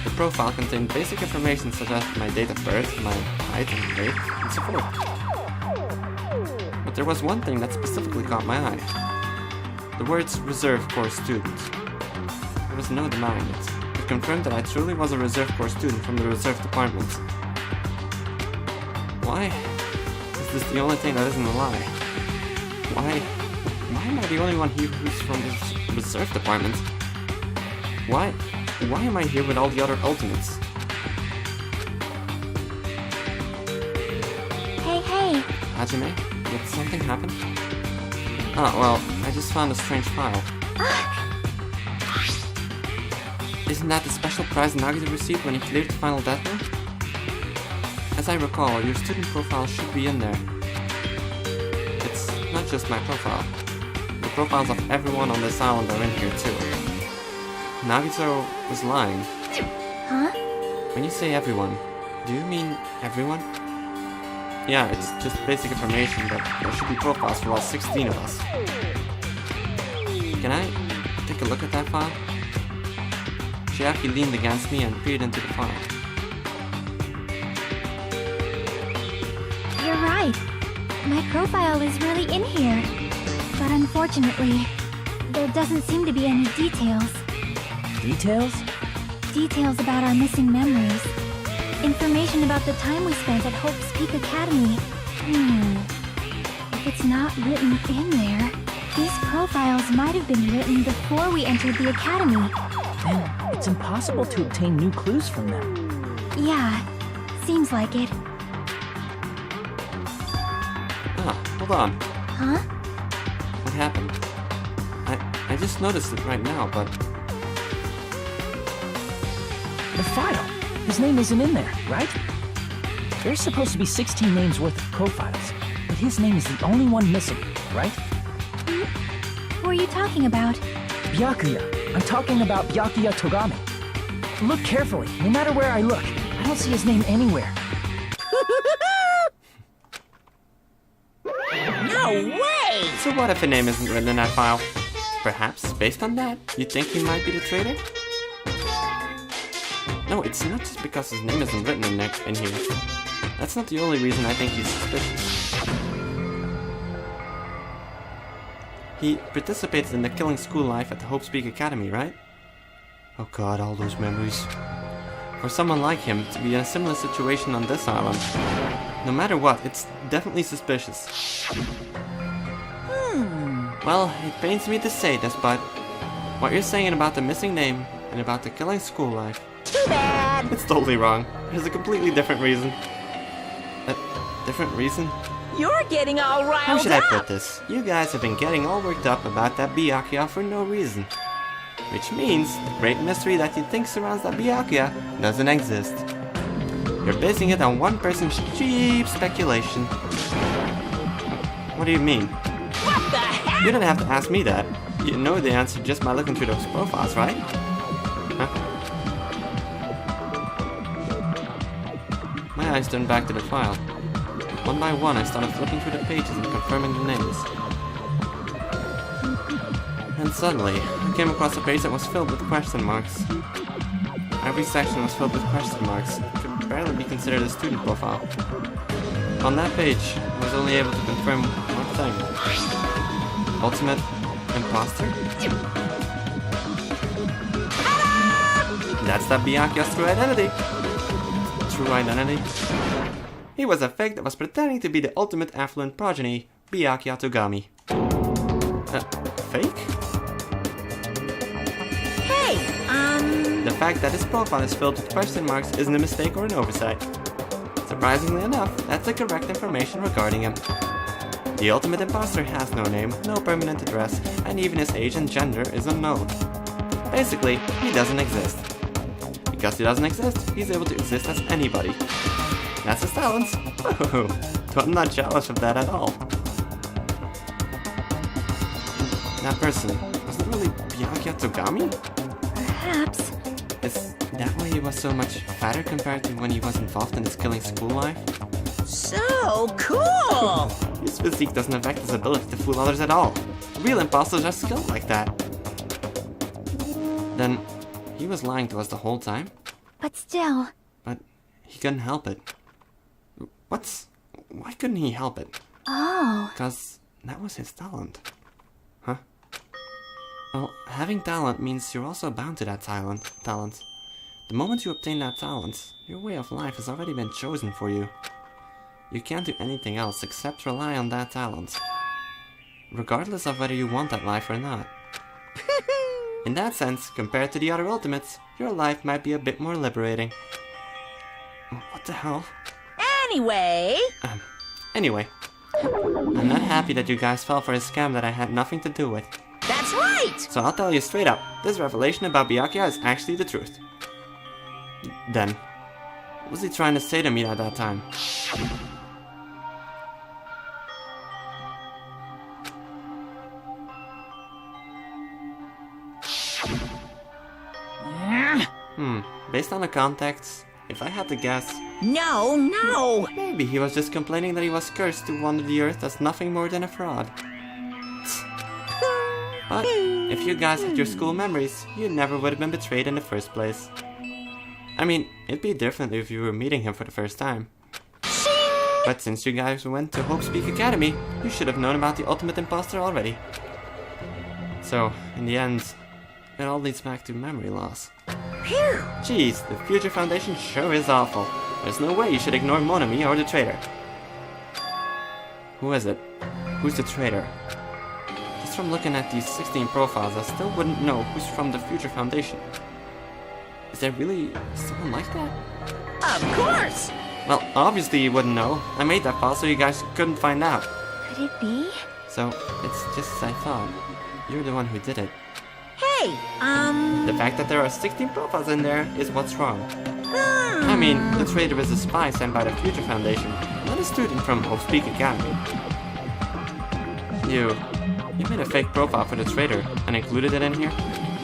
The profile contained basic information such as my date of birth, my height and weight, and so forth. But there was one thing that specifically caught my eye. The words Reserve Corps Student. There was no denying it. It confirmed that I truly was a Reserve Corps student from the Reserve Department. Why is this the only thing that isn't a lie? Why am I the only one here who's from the Reserve Department? Why am I here with all the other Ultimates? Hey. Hajime, did something happen? Oh, well, I just found a strange file. Isn't that the special prize Nagito received when he cleared the final death room? As I recall, your student profile should be in there. It's not just my profile. The profiles of everyone on this island are in here too. Nagito was lying. Huh? When you say everyone, do you mean everyone? Yeah, it's just basic information, but there should be profiles for all 16 of us. Can I take a look at that file? Chiaki leaned against me and peered into the file. right. My profile is really in here. But unfortunately, there doesn't seem to be any details. Details? Details about our missing memories. Information about the time we spent at Hope's Peak Academy. If it's not written in there, these profiles might have been written before we entered the academy. Then it's impossible to obtain new clues from them. Yeah, seems like it. Ah, hold on. Huh? What happened? I just noticed it right now, but... The file. His name isn't in there, right? There's supposed to be 16 names worth of profiles, but his name is the only one missing, right? Who are you talking about? Byakuya. I'm talking about Byakuya Togami. Look carefully. No matter where I look, I don't see his name anywhere. No way! So what if a name isn't written in that file? Perhaps, based on that, you think he might be the traitor? No, it's not just because his name isn't written in here. That's not the only reason I think he's suspicious. He participated in the killing school life at the Hope's Peak Academy, right? Oh god, all those memories. For someone like him to be in a similar situation on this island, no matter what, it's definitely suspicious. Well, it pains me to say this, but what you're saying about the missing name and about the killing school life, Too bad! it's totally wrong. There's a completely different reason. A different reason? You're getting all riled How should I up! put this? You guys have been getting all worked up about that Byakuya for no reason. Which means the great mystery that you think surrounds that Byakuya doesn't exist. You're basing it on one person's cheap speculation. What do you mean? What the heck? You don't have to ask me that. You know the answer just by looking through those profiles, right? Huh? My eyes turned back to the file. One by one, I started flipping through the pages and confirming the names. And suddenly, I came across a page that was filled with question marks. Every section was filled with question marks. It could barely be considered a student profile. On that page, I was only able to confirm one thing. Ultimate imposter? That's that Byakuya's true identity. True identity? He was a fake that was pretending to be the ultimate affluent progeny, Byakuya Togami. Fake? Hey, The fact that his profile is filled with question marks isn't a mistake or an oversight. Surprisingly enough, that's the correct information regarding him. The ultimate imposter has no name, no permanent address, and even his age and gender is unknown. Basically, he doesn't exist. Because he doesn't exist, he's able to exist as anybody. That's his talent. Oh, but I'm not jealous of that at all. That person, was it really Byakuya Togami? Perhaps. Is that why he was so much fatter compared to when he was involved in his killing school life? so cool! His physique doesn't affect his ability to fool others at all. Real imposters are skilled like that. Then, he was lying to us the whole time? But still, But he couldn't help it. Why couldn't he help it? oh, Because that was his talent. Huh? Well, having talent means you're also bound to that talent. The moment you obtain that talent, your way of life has already been chosen for you. You can't do anything else except rely on that talent. Regardless of whether you want that life or not. In that sense, compared to the other ultimates, your life might be a bit more liberating. What the hell? Anyway, Anyway, I'm not happy that you guys fell for a scam that I had nothing to do with. that's right! So I'll tell you straight up, this revelation about Byakuya is actually the truth. Then, what was he trying to say to me at that time? Based on the context, if I had to guess, No! maybe he was just complaining that he was cursed to wander the earth as nothing more than a fraud. But if you guys had your school memories, you never would have been betrayed in the first place. I mean, it'd be different if you were meeting him for the first time. Shing! But since you guys went to Hope's Peak Academy, you should have known about the ultimate imposter already. So, in the end, it all leads back to memory loss. Phew. Jeez, the Future Foundation sure is awful. There's no way you should ignore Monami or the traitor. Who is it? Who's the traitor? Just from looking at these 16 profiles, I still wouldn't know who's from the Future Foundation. Is there really someone like that? Of course. Well, obviously you wouldn't know. I made that file so you guys couldn't find out. Could it be? So, it's just as I thought. You're the one who did it. Hey, The fact that there are 16 profiles in there is what's wrong. I mean, the traitor is a spy sent by the Future Foundation, not a student from Hope's Peak Academy. You made a fake profile for the traitor and included it in here?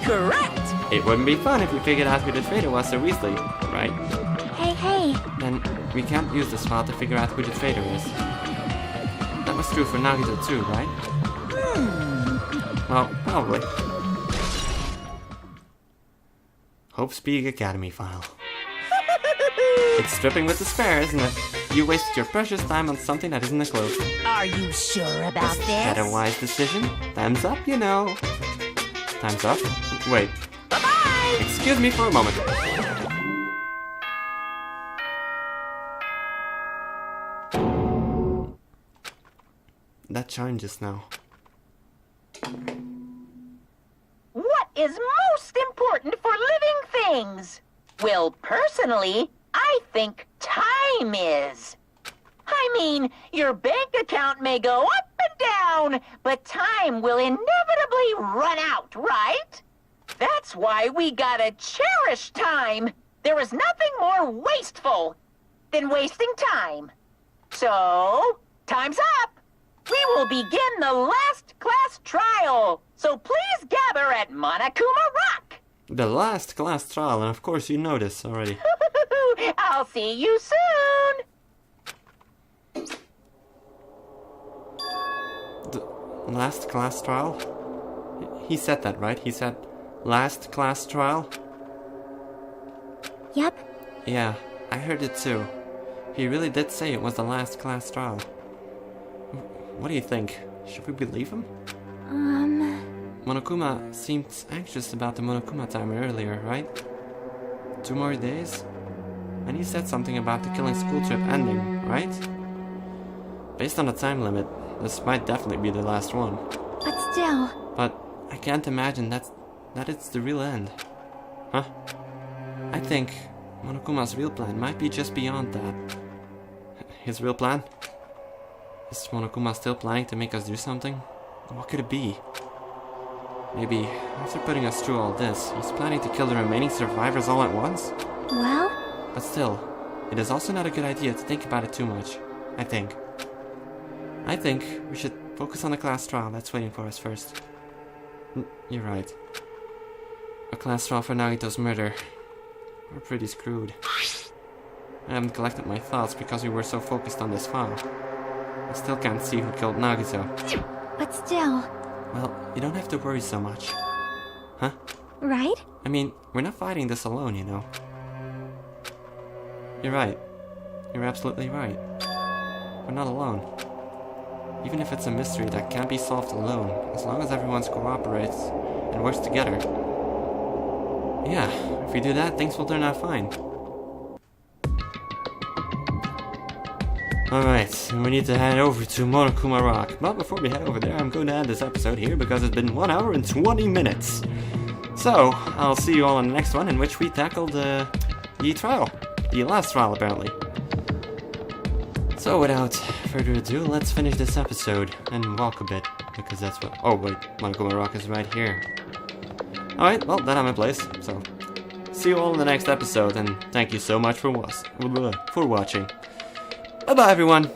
Correct. It wouldn't be fun if you figured out who the traitor was so easily, right? Hey. Then we can't use this file to figure out who the traitor is. That was true for Nagito too, right? Well, probably. Hope's Peak Academy file. It's dripping with despair, isn't it? You wasted your precious time on something that isn't a clue. Are you sure about Is that a this? wise decision? Time's up, you know. Time's up? Wait. Bye-bye. Excuse me for a moment. That chimed just now. What is most important for living things? Well, personally, I think time is. I mean, your bank account may go up and down, but time will inevitably run out, right? That's why we gotta cherish time. There is nothing more wasteful than wasting time. So, time's up. We will begin the last class trial. So please gather at Monokuma Rock. The last class trial, and of course you know this already. I'll see you soon. The last class trial? He said that, right? He said last class trial? Yep. Yeah, I heard it too. He really did say it was the last class trial. What do you think? Should we believe him? Monokuma seemed anxious about the Monokuma timer earlier, right? 2 more days? And he said something about the killing school trip ending, right? Based on the time limit, this might definitely be the last one. But still. But I can't imagine that it's the real end. Huh? I think Monokuma's real plan might be just beyond that. His real plan? Is Monokuma still planning to make us do something? What could it be? Maybe, after putting us through all this, he's planning to kill the remaining survivors all at once? Well? But still, it is also not a good idea to think about it too much, I think. I think we should focus on the class trial that's waiting for us first. You're right. A class trial for Nagito's murder. We're pretty screwed. I haven't collected my thoughts because we were so focused on this file. I still can't see who killed Nagito. But still. Well, you don't have to worry so much. Huh? Right? I mean, we're not fighting this alone, you know. You're right. You're absolutely right. We're not alone. Even if it's a mystery that can't be solved alone, as long as everyone cooperates and works together. Yeah, if we do that, things will turn out fine. Alright, we need to head over to Monokuma Rock. But before we head over there, I'm going to end this episode here because it's been 1 hour and 20 minutes. So, I'll see you all in the next one in which we tackle the trial. The last trial, apparently. So, without further ado, let's finish this episode and walk a bit. Because that's what... Oh, wait, Monokuma Rock is right here. Alright, well, then I'm in place. So, see you all in the next episode, and thank you so much for watching. Bye-bye, everyone.